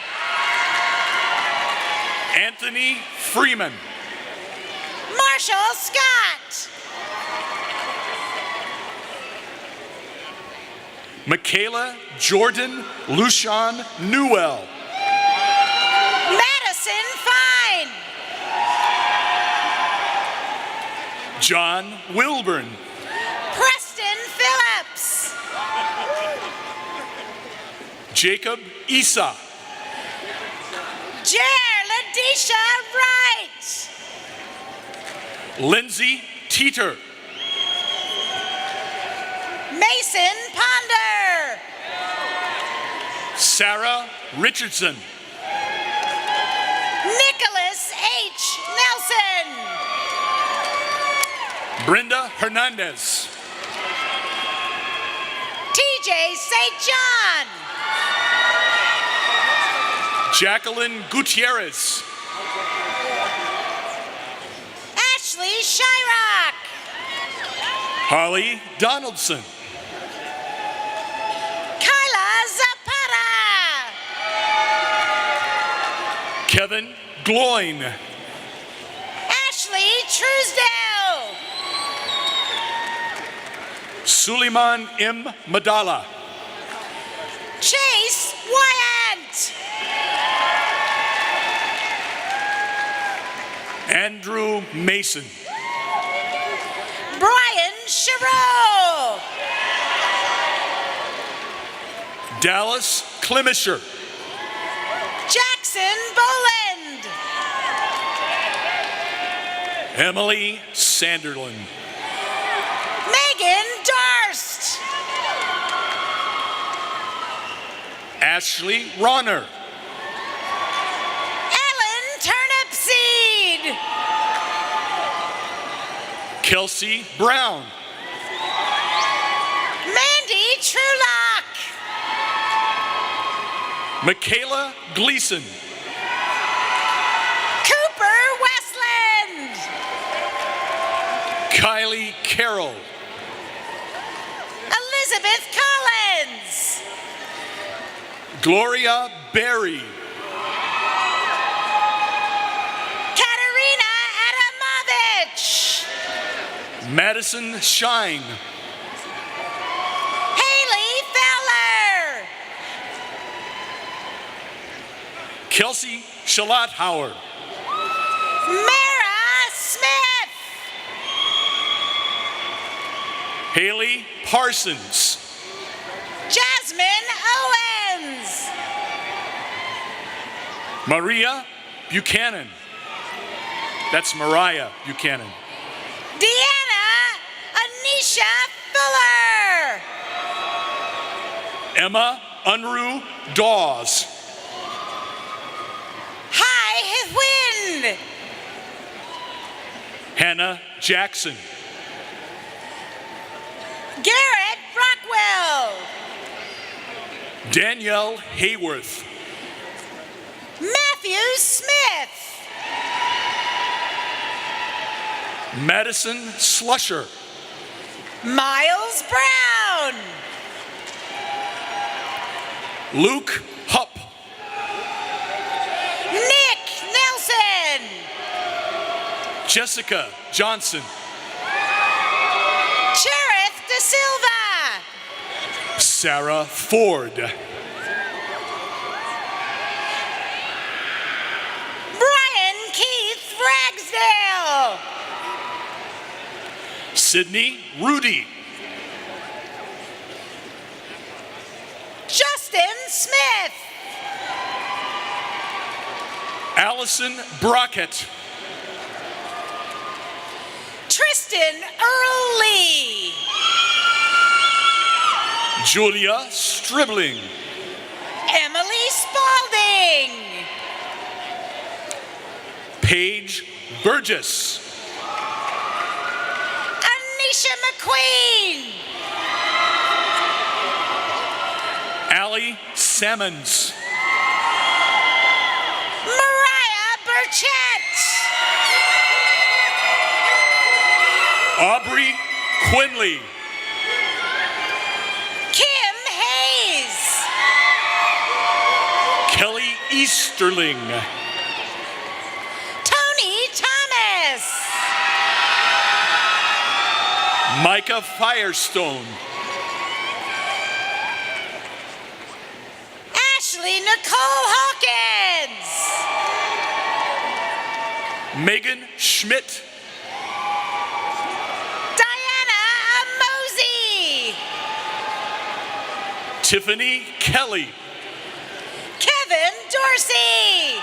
Anthony Freeman. Marshall Scott. Michaela Jordan Lucian Newell. Madison Fine. John Wilburn. Preston Phillips. Jacob Isa. Jer Ladisha Wright. Lindsay Teeter. Mason Ponder. Sarah Richardson. Nicholas H. Nelson. Brenda Hernandez. TJ St. John. Jacqueline Gutierrez. Ashley Shyrock. Holly Donaldson. Kyla Zapata. Kevin Gloin. Ashley Truesdale. Suleiman M. Madala. Chase Wyant. Andrew Mason. Brian Chereau. Dallas Clemisher. Jackson Boland. Emily Sanderlin. Megan Darst. Ashley Ronner. Ellen Turnipseed. Kelsey Brown. Mandy Trulock. Michaela Gleason. Cooper Westland. Kylie Carroll. Elizabeth Collins. Gloria Berry. Katerina Adamovich. Madison Shine. Haley Feller. Kelsey Shalottauer. Mara Smith. Haley Parsons. Jasmine Owens. Maria Buchanan. That's Mariah Buchanan. Deanna Anisha Fuller. Emma Unruh Dawes. High Wind. Hannah Jackson. Garrett Rockwell. Danielle Hayworth. Matthew Smith. Madison Slusher. Miles Brown. Luke Hupp. Nick Nelson. Jessica Johnson. Cherith De Silva. Sarah Ford. Brian Keith Ragsdale. Sydney Rudy. Justin Smith. Allison Brockett. Tristan Earl Lee. Julia Stribling. Emily Spalding. Paige Burgess. Anisha McQueen. Allie Sammons. Mariah Burchett. Aubrey Quinley. Kim Hayes. Kelly Easterling. Tony Thomas. Micah Firestone. Ashley Nicole Hawkins. Megan Schmidt. Diana Mosey. Tiffany Kelly. Kevin Dorsey.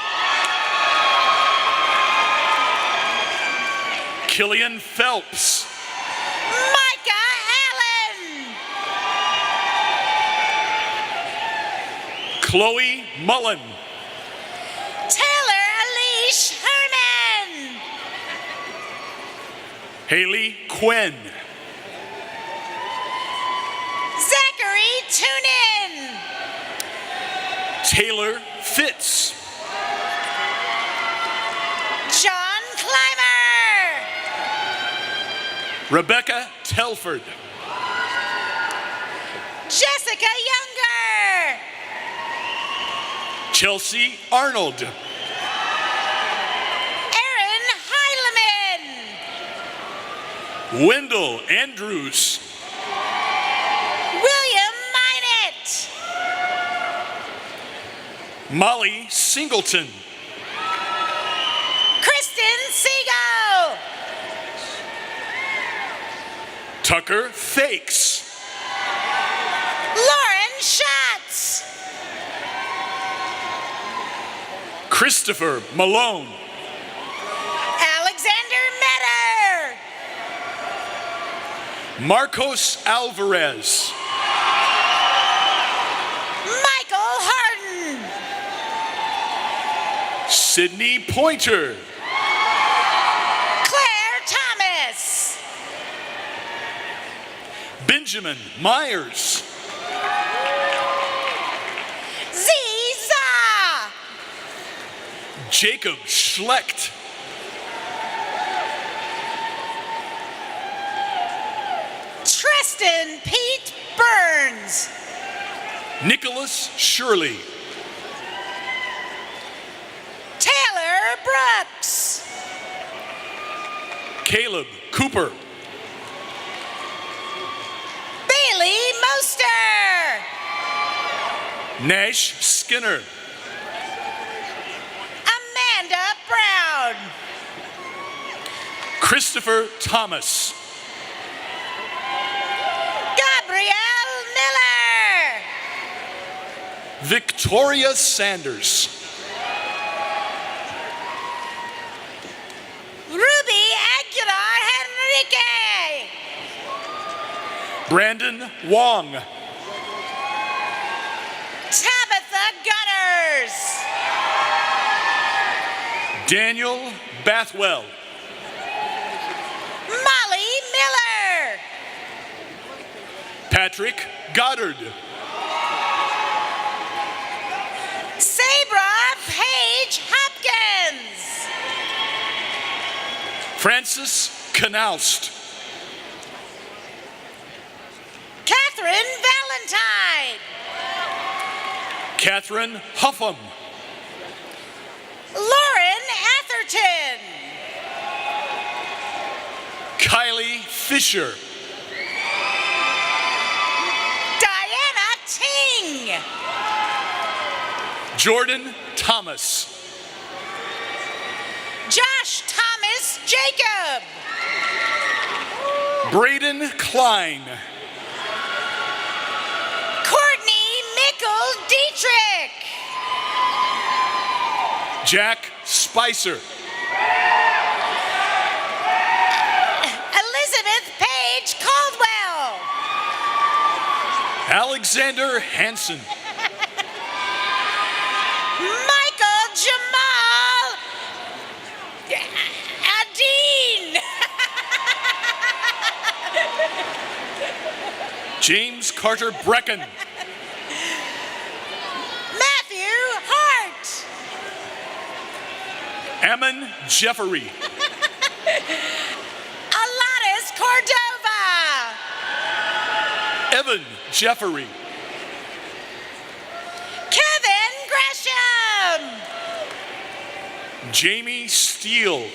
Killian Phelps. Micah Allen. Chloe Mullen. Taylor Alish Herman. Haley Quinn. Zachary Tunin. Taylor Fitz. John Clymer. Rebecca Telford. Jessica Younger. Chelsea Arnold. Aaron Heileman. Wendell Andrews. William Minett. Molly Singleton. Kristen Seago. Tucker Fakes. Lauren Schatz. Christopher Malone. Alexander Metter. Marcos Alvarez. Michael Harden. Sydney Pointer. Claire Thomas. Benjamin Myers. Ziza. Jacob Schlecht. Tristan Pete Burns. Nicholas Shirley. Taylor Brooks. Caleb Cooper. Bailey Moster. Nash Skinner. Amanda Brown. Christopher Thomas. Gabrielle Miller. Victoria Sanders. Ruby Aguilar Henrique. Brandon Wong. Tabitha Gunners. Daniel Bathwell. Molly Miller. Patrick Goddard. Sabra Paige Hopkins. Francis Knaust. Catherine Valentine. Catherine Huffam. Lauren Atherton. Kylie Fisher. Diana Ting. Jordan Thomas. Josh Thomas Jacob. Braden Klein. Courtney Mickle Dietrich. Jack Spicer. Elizabeth Page Caldwell. Alexander Hansen. Michael Jamal Adine. James Carter Brecken. Ammon Jeffery. Alanis Cordova. Evan Jeffery. Kevin Gresham. Jamie Steele.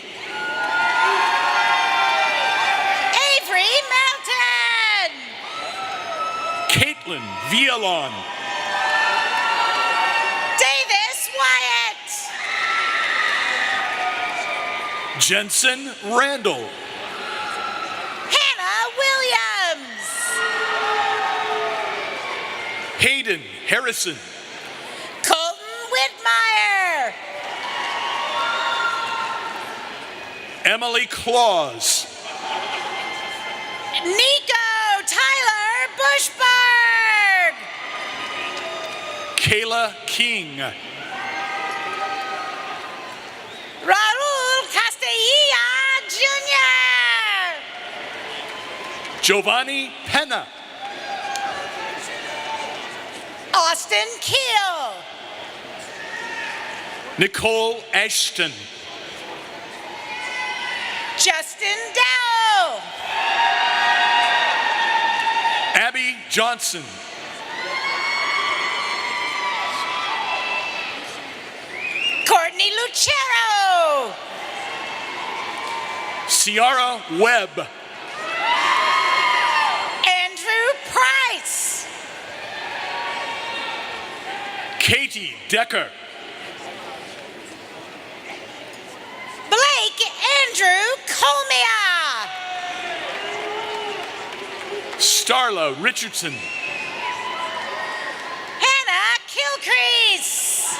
Avery Melton. Caitlin Villalon. Davis Wyatt. Jensen Randall. Hannah Williams. Hayden Harrison. Colton Whitmire. Emily Claus. Nico Tyler Bushberg. Kayla King. Raul Castilla Jr. Giovanni Pena. Austin Keel. Nicole Ashton. Justin Dow. Abby Johnson. Courtney Lucero. Ciara Webb. Andrew Price. Katie Decker. Blake Andrew Colmia. Starla Richardson. Hannah Kilcrease.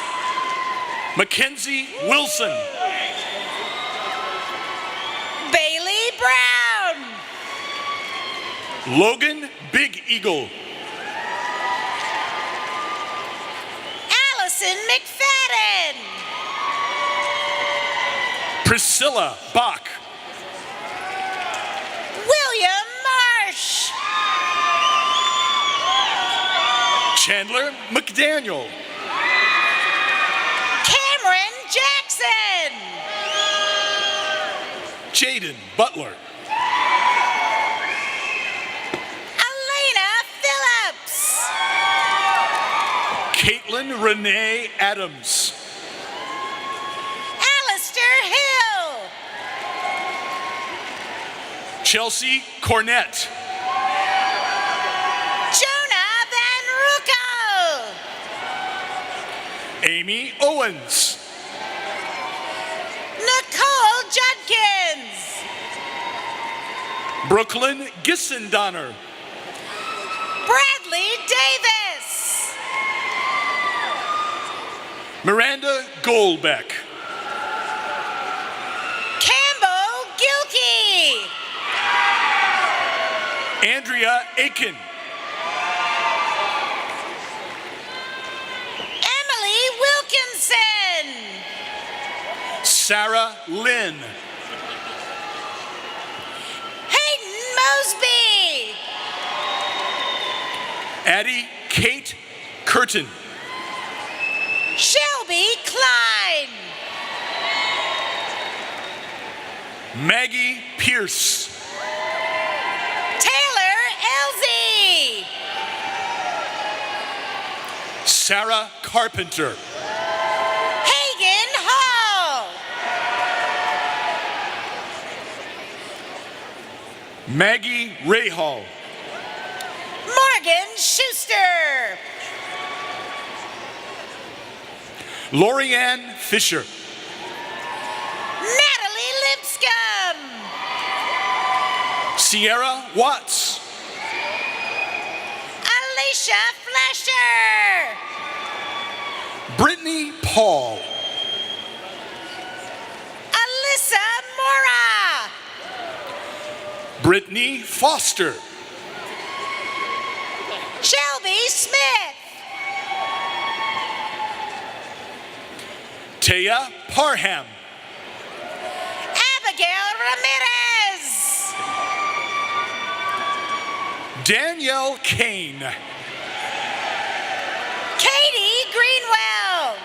Mackenzie Wilson. Bailey Brown. Logan Big Eagle. Allison McFadden. Priscilla Bach. William Marsh. Chandler McDaniel. Cameron Jackson. Jaden Butler. Elena Phillips. Caitlin Renee Adams. Alistair Hill. Chelsea Cornett. Jonah Van Ruckel. Amy Owens. Nicole Judkins. Brooklyn Gissendonner. Bradley Davis. Miranda Goldbeck. Campbell Gilkey. Andrea Aiken. Emily Wilkinson. Sarah Lynn. Hayden Mosby. Addie Kate Curtin. Shelby Klein. Maggie Pierce. Taylor Elsie. Sarah Carpenter. Hagen Hall. Maggie Rahal. Morgan Schuster. Lorianne Fisher. Natalie Lipscomb. Sierra Watts. Alicia Fletcher. Brittany Paul. Alyssa Mora. Brittany Foster. Shelby Smith. Taya Parham. Abigail Ramirez. Danielle Kane. Katie Greenwell.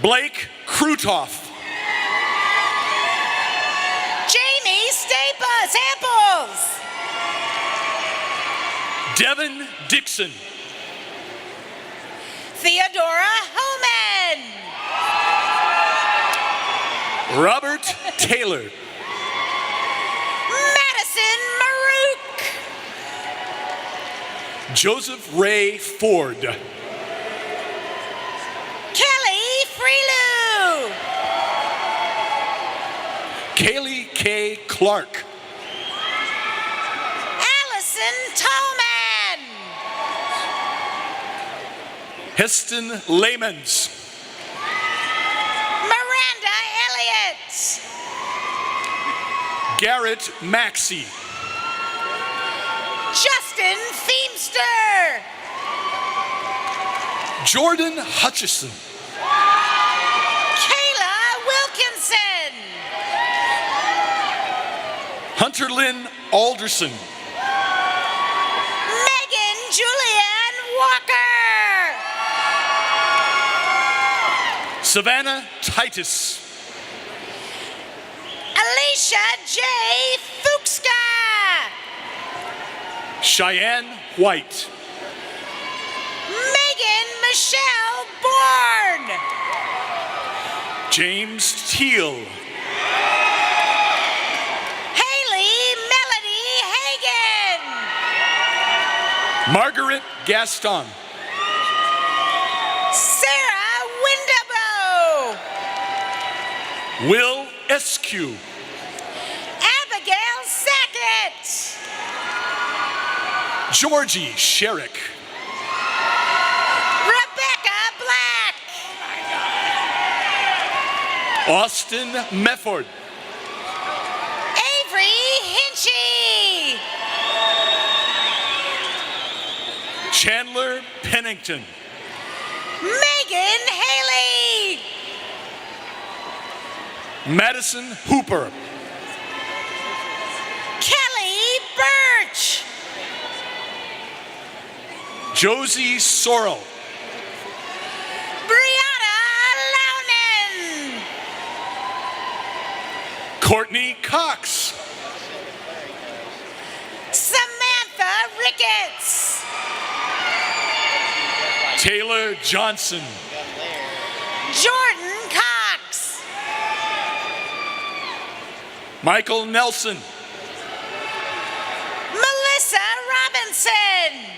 Blake Krutoff. Jamie Samples. Devin Dixon. Theodora Homan. Robert Taylor. Madison Marouk. Joseph Ray Ford. Kelly Freelou. Kaylee K. Clark. Allison Tallman. Heston Lamons. Miranda Elliott. Garrett Maxey. Justin Feemster. Jordan Hutchison. Kayla Wilkinson. Hunter Lynn Alderson. Megan Julianne Walker. Savannah Titus. Alicia J. Fuchska. Cheyenne White. Megan Michelle Bourne. James Teal. Haley Melody Hagan. Margaret Gaston. Sarah Windabo. Will Eskew. Abigail Sackett. Georgie Sherrick. Rebecca Black. Austin Mefford. Avery Hinchy. Chandler Pennington. Megan Haley. Madison Hooper. Kelly Birch. Josie Sorrell. Brianna Launen. Courtney Cox. Samantha Ricketts. Taylor Johnson. Jordan Cox. Michael Nelson. Melissa Robinson.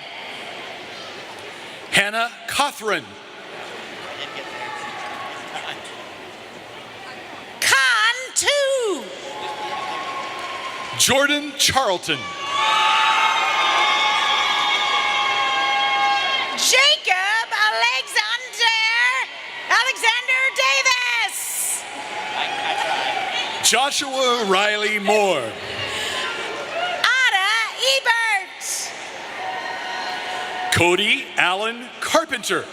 Hannah Cothran. Con 2. Jordan Charlton. Jacob Alexander Davis. Joshua Riley Moore. Ada Ebert. Cody Allen Carpenter.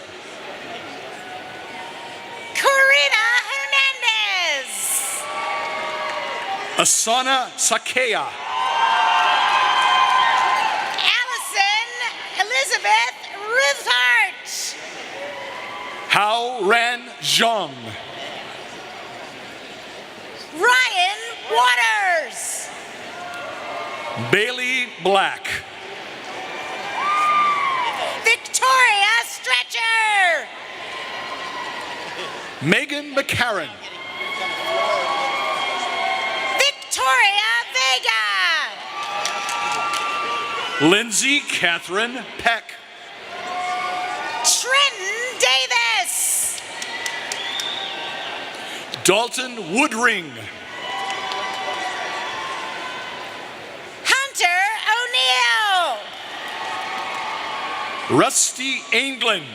Corina Hernandez. Asana Sakea. Allison Elizabeth Ruthart. Hao Ran Zhang. Ryan Waters. Bailey Black. Victoria Stretcher. Megan McCarran. Victoria Vega. Lindsay Catherine Peck. Trenton Davis. Dalton Woodring. Hunter O'Neill. Rusty England.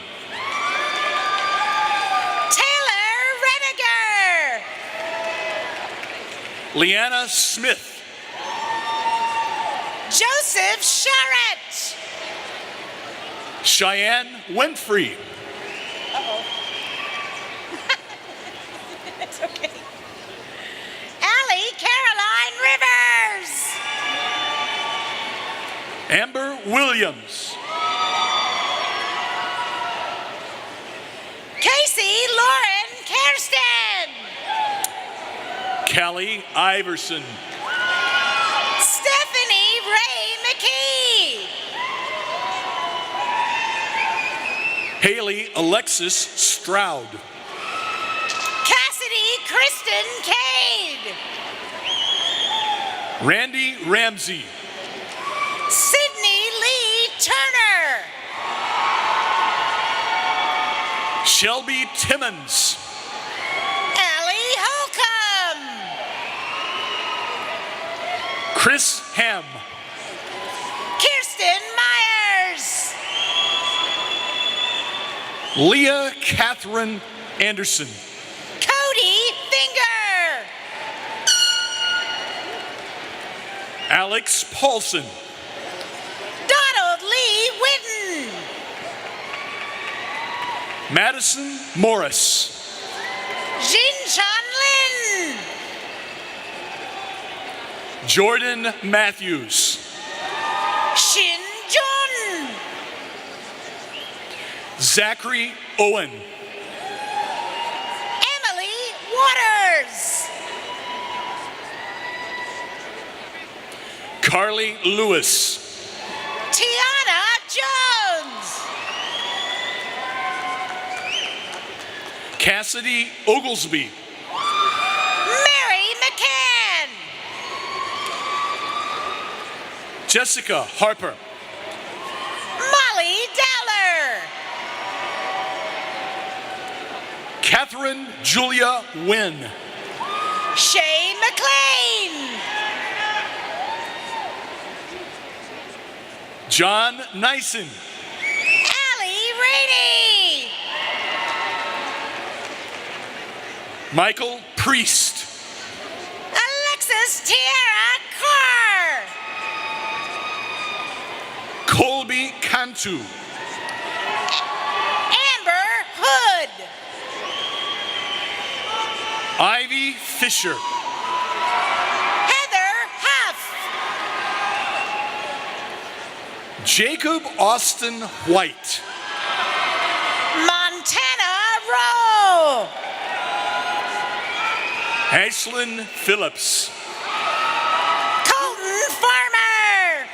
Taylor Rediger. Leanna Smith. Joseph Charette. Cheyenne Winfrey. It's okay. Allie Caroline Rivers. Amber Williams. Casey Lauren Kerr Callie Iverson. Stephanie Ray McKee. Haley Alexis Stroud. Cassidy Kristen Cade. Randy Ramsey. Sydney Lee Turner. Shelby Timmons. Allie Holcomb. Chris Ham. Kirsten Myers. Leah Catherine Anderson. Cody Finger. Alex Paulson. Donald Lee Whitten. Madison Morris. Jinchan Lin. Jordan Matthews. Shin Jun. Zachary Owen. Emily Waters. Carly Lewis. Tiana Jones. Cassidy Oglesby. Mary McCann. Jessica Harper. Molly Dowler. Catherine Julia Wynn. Shay McLean. John Nyson. Allie Rainey. Michael Priest. Alexis Tierra Carr. Colby Cantu. Amber Hood. Ivy Fisher. Heather Huff. Jacob Austin White. Montana Rowe. Ashlyn Phillips. Colton Farmer.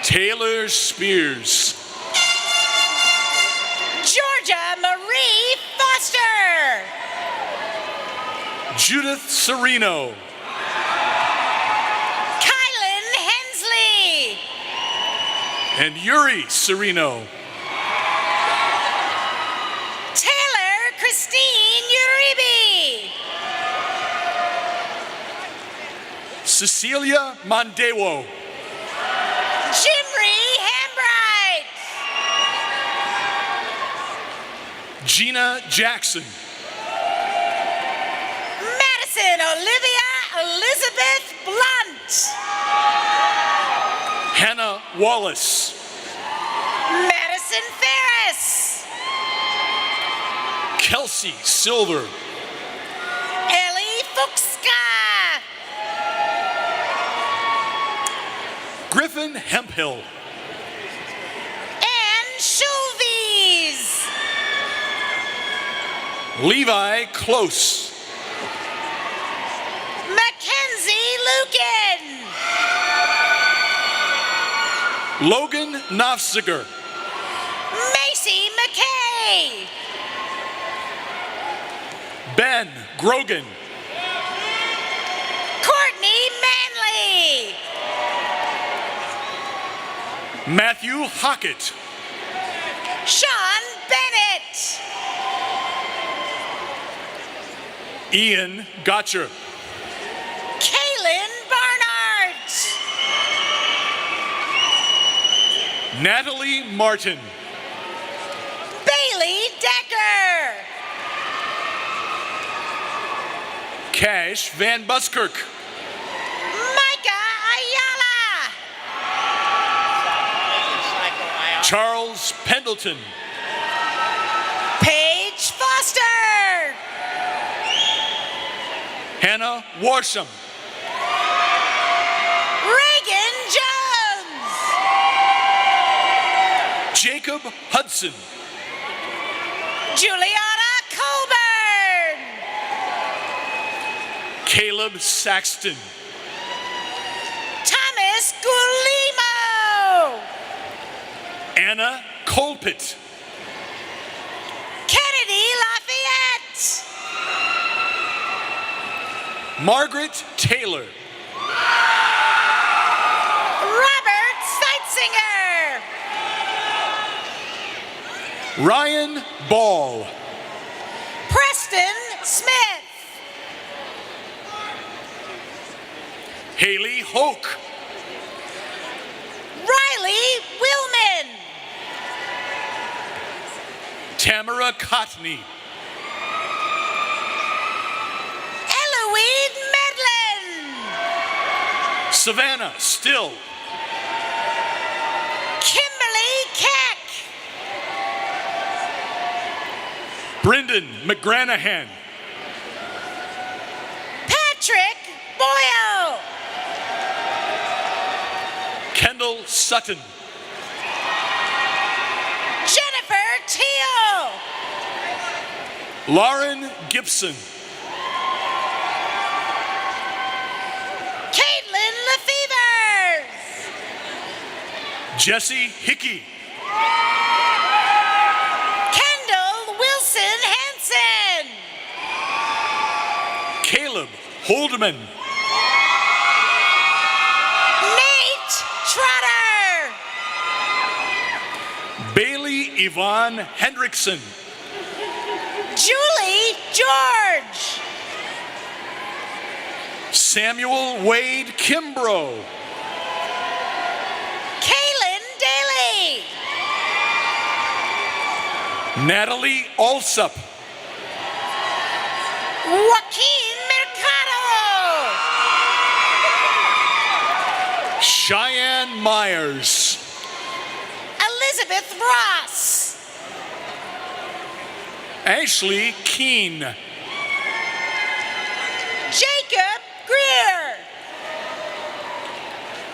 Taylor Spears. Georgia Marie Foster. Judith Serino. Kylan Hensley. And Yuri Serino. Taylor Christine Uribe. Cecilia Mondewo. Jimry Hambright. Gina Jackson. Madison Olivia Elizabeth Blunt. Hannah Wallace. Madison Ferris. Kelsey Silver. Ellie Fuchska. Griffin Hemphill. Ann Schulvies. Levi Close. Mackenzie Lucan. Logan Nofziger. Macy McKay. Ben Grogan. Courtney Manley. Matthew Hockett. Sean Bennett. Ian Gotcher. Kaylin Barnard. Natalie Martin. Bailey Decker. Cash Van Buskirk. Micah Ayala. Charles Pendleton. Paige Foster. Hannah Warsham. Reagan Jones. Jacob Hudson. Juliana Colburn. Caleb Saxton. Thomas Gulimo. Anna Colpitt. Kennedy Lafayette. Margaret Taylor. Robert Seitzinger. Ryan Ball. Preston Smith. Haley Hoke. Riley Willman. Tamara Cotney. Eloise Medlin. Savannah Still. Kimberly Keck. Brendan McGranahan. Patrick Boyle. Kendall Sutton. Jennifer Teal. Lauren Gibson. Caitlin Lefevers. Jesse Hickey. Kendall Wilson Hansen. Caleb Holdeman. Nate Trotter. Bailey Yvonne Hendrickson. Julie George. Samuel Wade Kimbrough. Kaylin Daly. Natalie Alsup. Joaquin Mercado. Cheyenne Myers. Elizabeth Ross. Ashley Keene. Jacob Greer.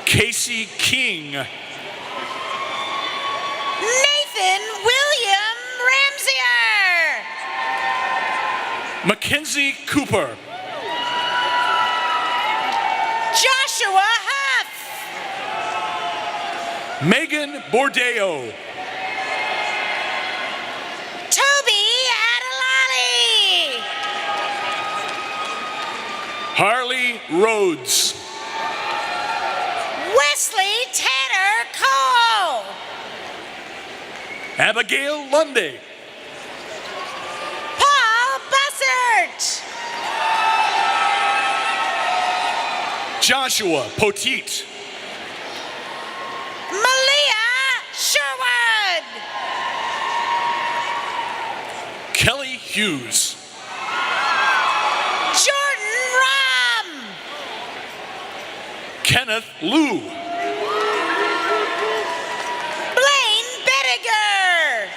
Casey King. Nathan William Ramsier. Mackenzie Cooper. Joshua Huff. Megan Bordeo. Toby Adelani. Harley Rhodes. Wesley Tanner Cole. Abigail Lundy. Paul Bussert. Joshua Poteet. Malia Sherwood. Kelly Hughes. Jordan Ram. Kenneth Liu. Blaine Bettiger.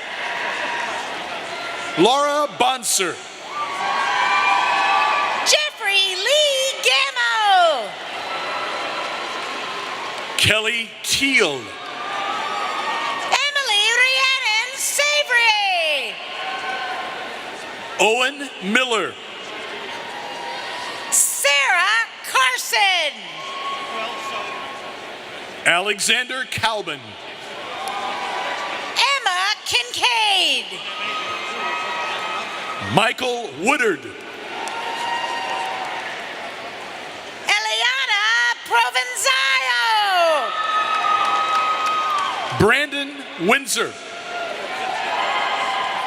Laura Bonser. Jeffrey Lee Gammo. Kelly Teal. Emily Rhiannon Savory. Owen Miller. Sarah Carson. Alexander Calvin. Emma Kincaid. Michael Woodard. Eliana Provenzio. Brandon Windsor.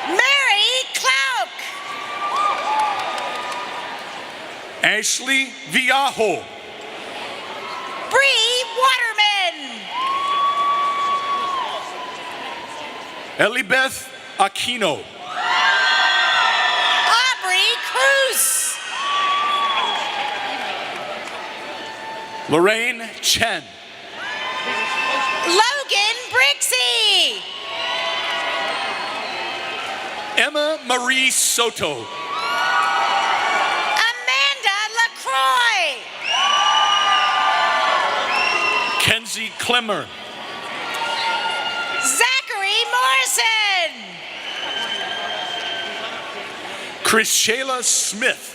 Mary Clouk. Ashley Viajo. Bree Waterman. Elibeth Aquino. Aubrey Cruz. Lorraine Chen. Logan Brixey. Emma Marie Soto. Amanda LaCroix. Kenzie Clemmer. Zachary Morrison. Chris Shayla Smith.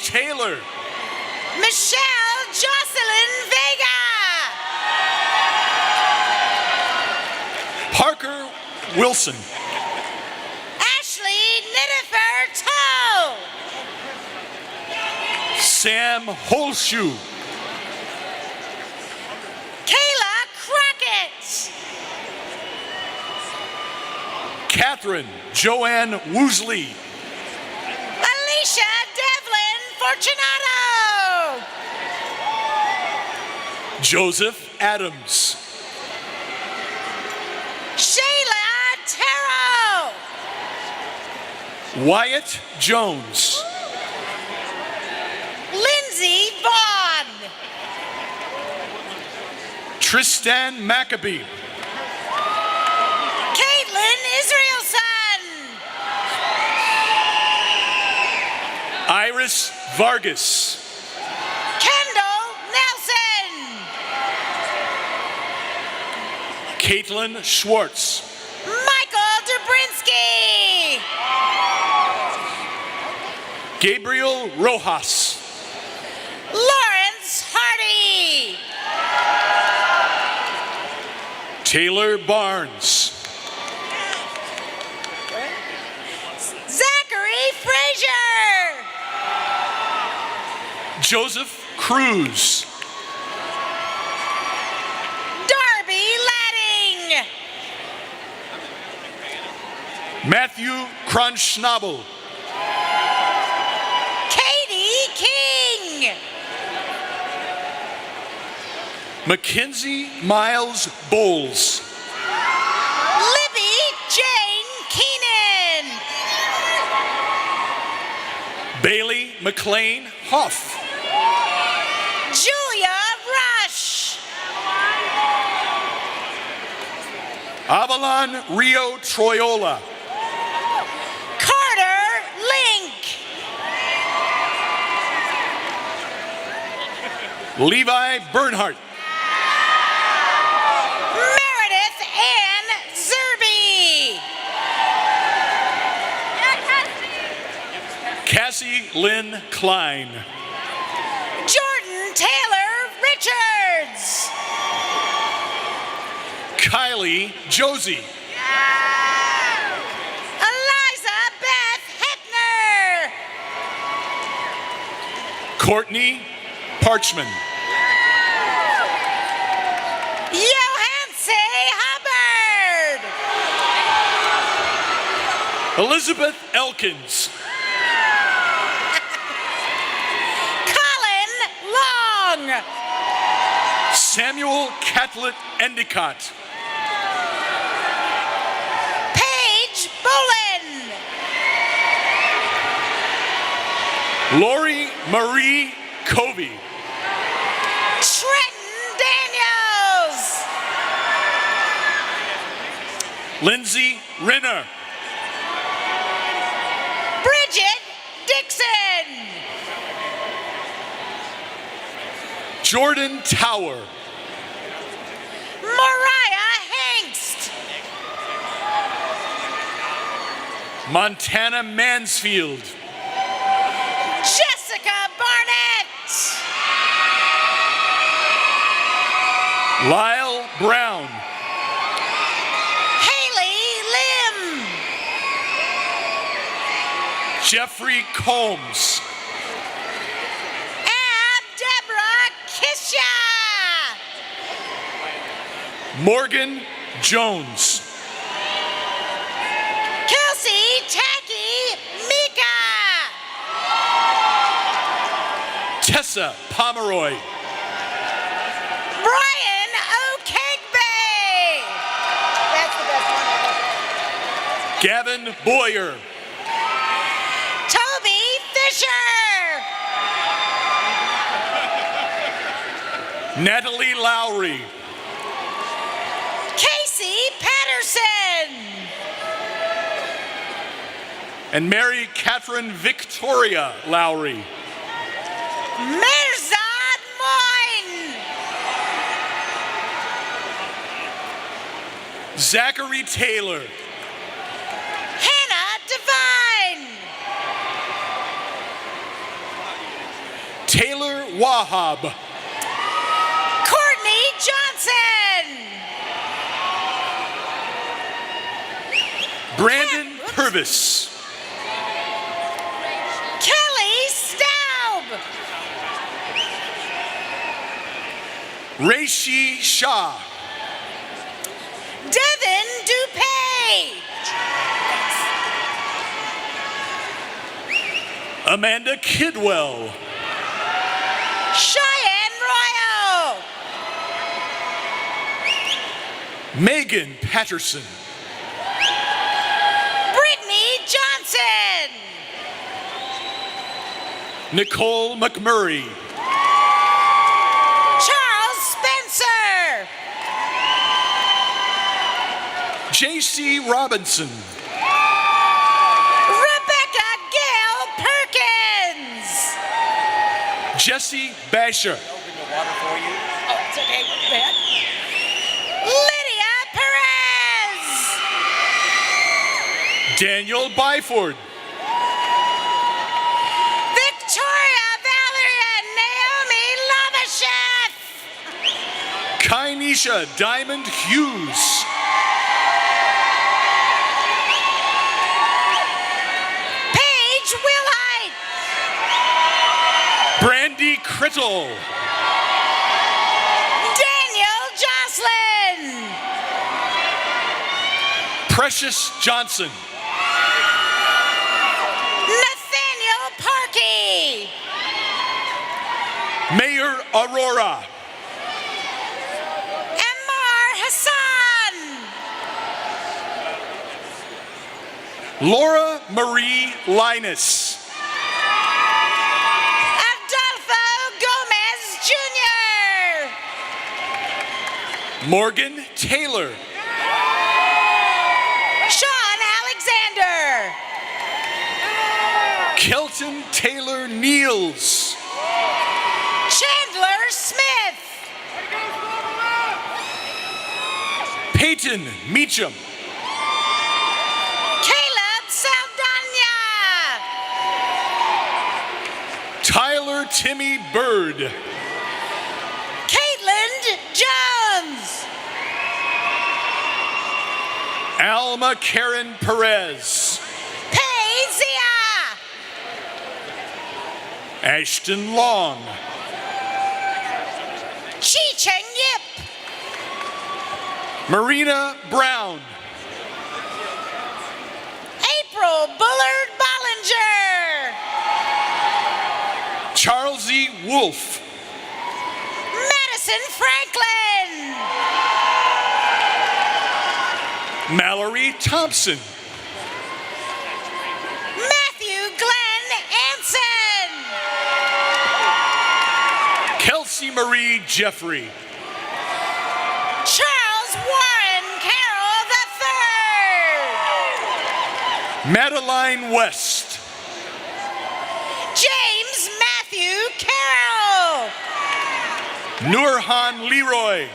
Taylor. Michelle Jocelyn Vega. Parker Wilson. Ashley Nidifer Toe. Sam Holshoe. Kayla Crockett. Catherine Joanne Woosley. Alicia Devlin Fortunato. Joseph Adams. Shayla Terrell. Wyatt Jones. Lindsay Vaughn. Tristan Maccabee. Caitlin Israelson. Iris Vargas. Kendall Nelson. Caitlin Schwartz. Michael Dubrinsky. Gabriel Rojas. Lawrence Hardy. Taylor Barnes. Zachary Frazier. Joseph Cruz. Darby Ladding. Matthew Kronschnabel. Katie King. Mackenzie Miles Bowles. Libby Jane Keenan. Bailey McLean Hoff. Julia Rush. Avalon Rio Troyola. Carter Link. Levi Bernhardt. Meredith Ann Zerby. Cassie Lynn Klein. Jordan Taylor Richards. Kylie Josie. Eliza Beth Hepner. Courtney Parchman. Johanse Hubbard. Elizabeth Elkins. Colin Long. Samuel Catlett Endicott. Paige Bullen. Lori Marie Covey. Trenton Daniels. Lindsay Renner. Bridget Dixon. Jordan Tower. Mariah Hengst. Montana Mansfield. Jessica Barnett. Lyle Brown. Haley Lim. Jeffrey Combs. Deborah Kisha. Morgan Jones. Kelsey Tacky Mika. Tessa Pomeroy. Brian O'Kegbe. That's the best one. Gavin Boyer. Toby Fisher. Natalie Lowry. Casey Patterson. And Mary Catherine Victoria Lowry. Mirzad Moyne. Zachary Taylor. Hannah Devine. Taylor Wahab. Courtney Johnson. Brandon Purvis. Kelly Staub. Raishi Shah. Devin Dupay. Amanda Kidwell. Cheyenne Royal. Megan Patterson. Brittany Johnson. Nicole McMurray. Charles Spencer. J.C. Robinson. Rebecca Gail Perkins. Jesse Basher. Oh, it's okay. Lydia Perez. Daniel Byford. Victoria Valeria Naomi Lavasheth. Kainisha Diamond Hughes. Paige Wilhite. Brandy Crittle. Daniel Jocelyn. Precious Johnson. Nathaniel Parkey. Mayor Aurora. Ammar Hassan. Laura Marie Linus. Adolfo Gomez Jr. Morgan Taylor. Sean Alexander. Kelton Taylor Niels. Chandler Smith. Peyton Meacham. Caleb Saldana. Tyler Timmy Bird. Caitlin Jones. Alma Karen Perez. Pei Zia. Ashton Long. Chi Cheng Yip. Marina Brown. April Bullard Bollinger. Charles E. Wolf. Madison Franklin. Mallory Thompson. Matthew Glenn Anson. Kelsey Marie Jeffrey. Charles Warren Carroll III. Madeline West. James Matthew Carroll. Nurhan Leroy.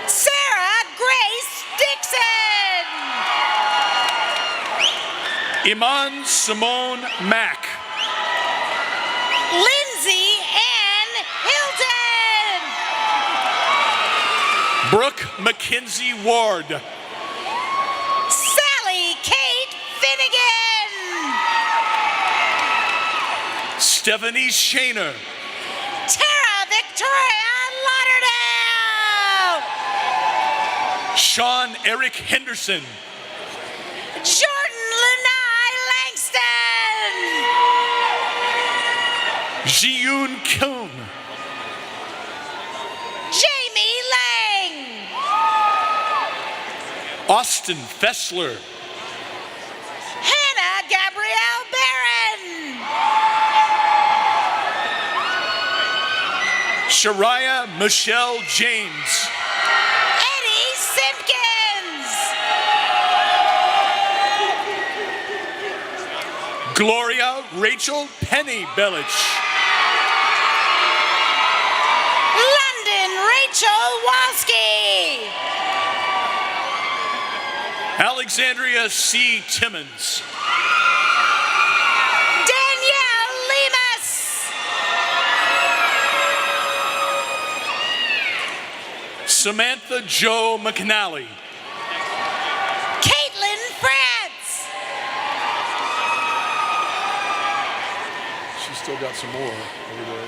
Sarah Grace Dixon. Iman Simone Mack. Lindsay Ann Hilton. Brooke McKenzie Ward. Sally Kate Finnegan. Stephanie Shaner. Tara Victoria Lauderdale. Sean Eric Henderson. Jordan Lanai Langston. Ji-Yoon Kuhn. Jamie Lang. Austin Fessler. Hannah Gabrielle Barron. Shariah Michelle James. Eddie Simpkins. Gloria Rachel Penny Bellich. London Rachel Walski. Alexandria C. Timmons. Danielle Lima Samantha Jo McNally. Caitlin France. She's still got some more over there.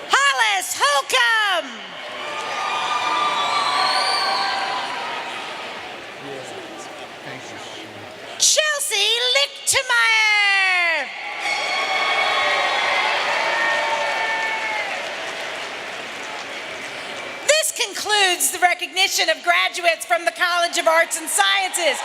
Hollis Holcomb. Chelsea Lichtmeyer. This concludes the recognition of graduates from the College of Arts and Sciences.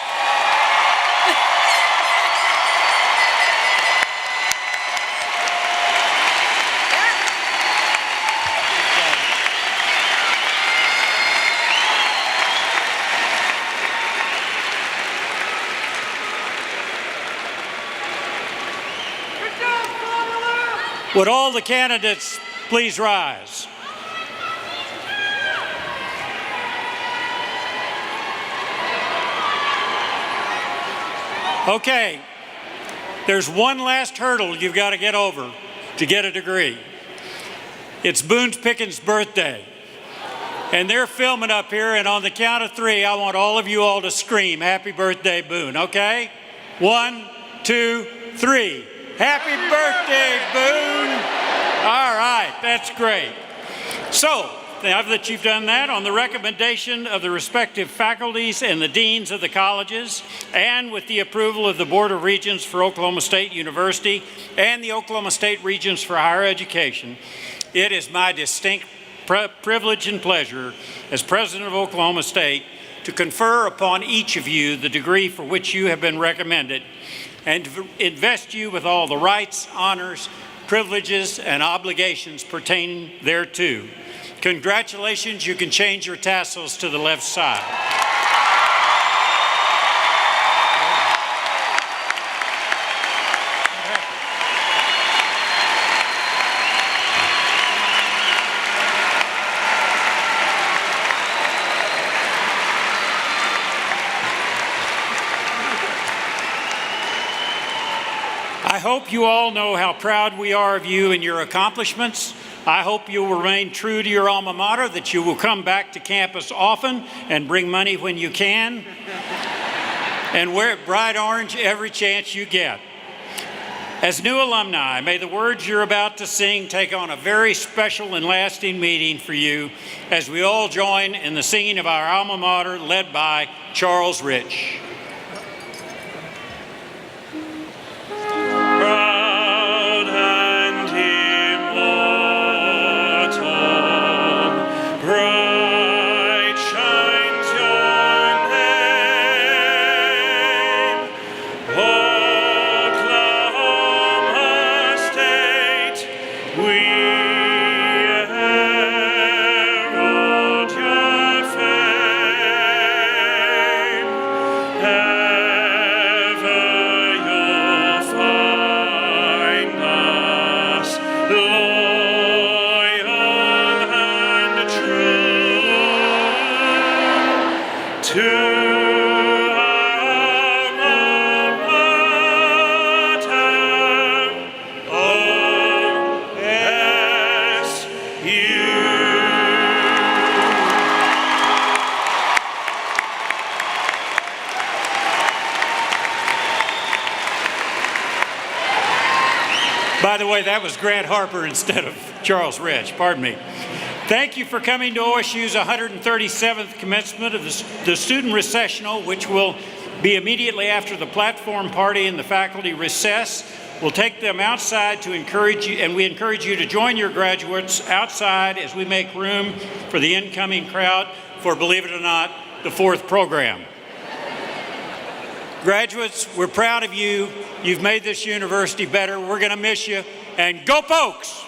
Would all the candidates please rise? Okay, there's one last hurdle you've got to get over to get a degree. It's Boone Pickens' birthday. And they're filming up here, and on the count of 3, I want all of you all to scream, "Happy birthday, Boone," okay? 1, 2, 3. Happy birthday, Boone! All right, that's great. So, now that you've done that, on the recommendation of the respective faculties and the deans of the colleges, and with the approval of the Board of Regents for Oklahoma State University and the Oklahoma State Regents for Higher Education, it is my distinct privilege and pleasure as President of Oklahoma State to confer upon each of you the degree for which you have been recommended and to invest you with all the rights, honors, privileges, and obligations pertaining thereto. Congratulations, you can change your tassels to the left side. I hope you all know how proud we are of you and your accomplishments. I hope you will remain true to your alma mater, that you will come back to campus often and bring money when you can, and wear it bright orange every chance you get. As new alumni, may the words you're about to sing take on a very special and lasting meaning for you as we all join in the singing of our alma mater led by Charles Rich. Proud and immortal, bright shines your name, Oklahoma State, we herald your fame. Ever you'll find us loyal and true to our alma mater, OSU. By the way, that was Grant Harper instead of Charles Rich, pardon me. Thank you for coming to OSU's 137th commencement of the student recessional, which will be immediately after the platform party and the faculty recess. We'll take them outside to encourage you, and we encourage you to join your graduates outside as we make room for the incoming crowd for, believe it or not, the 4th program. Graduates, we're proud of you. You've made this university better. We're going to miss you. And go Pokes!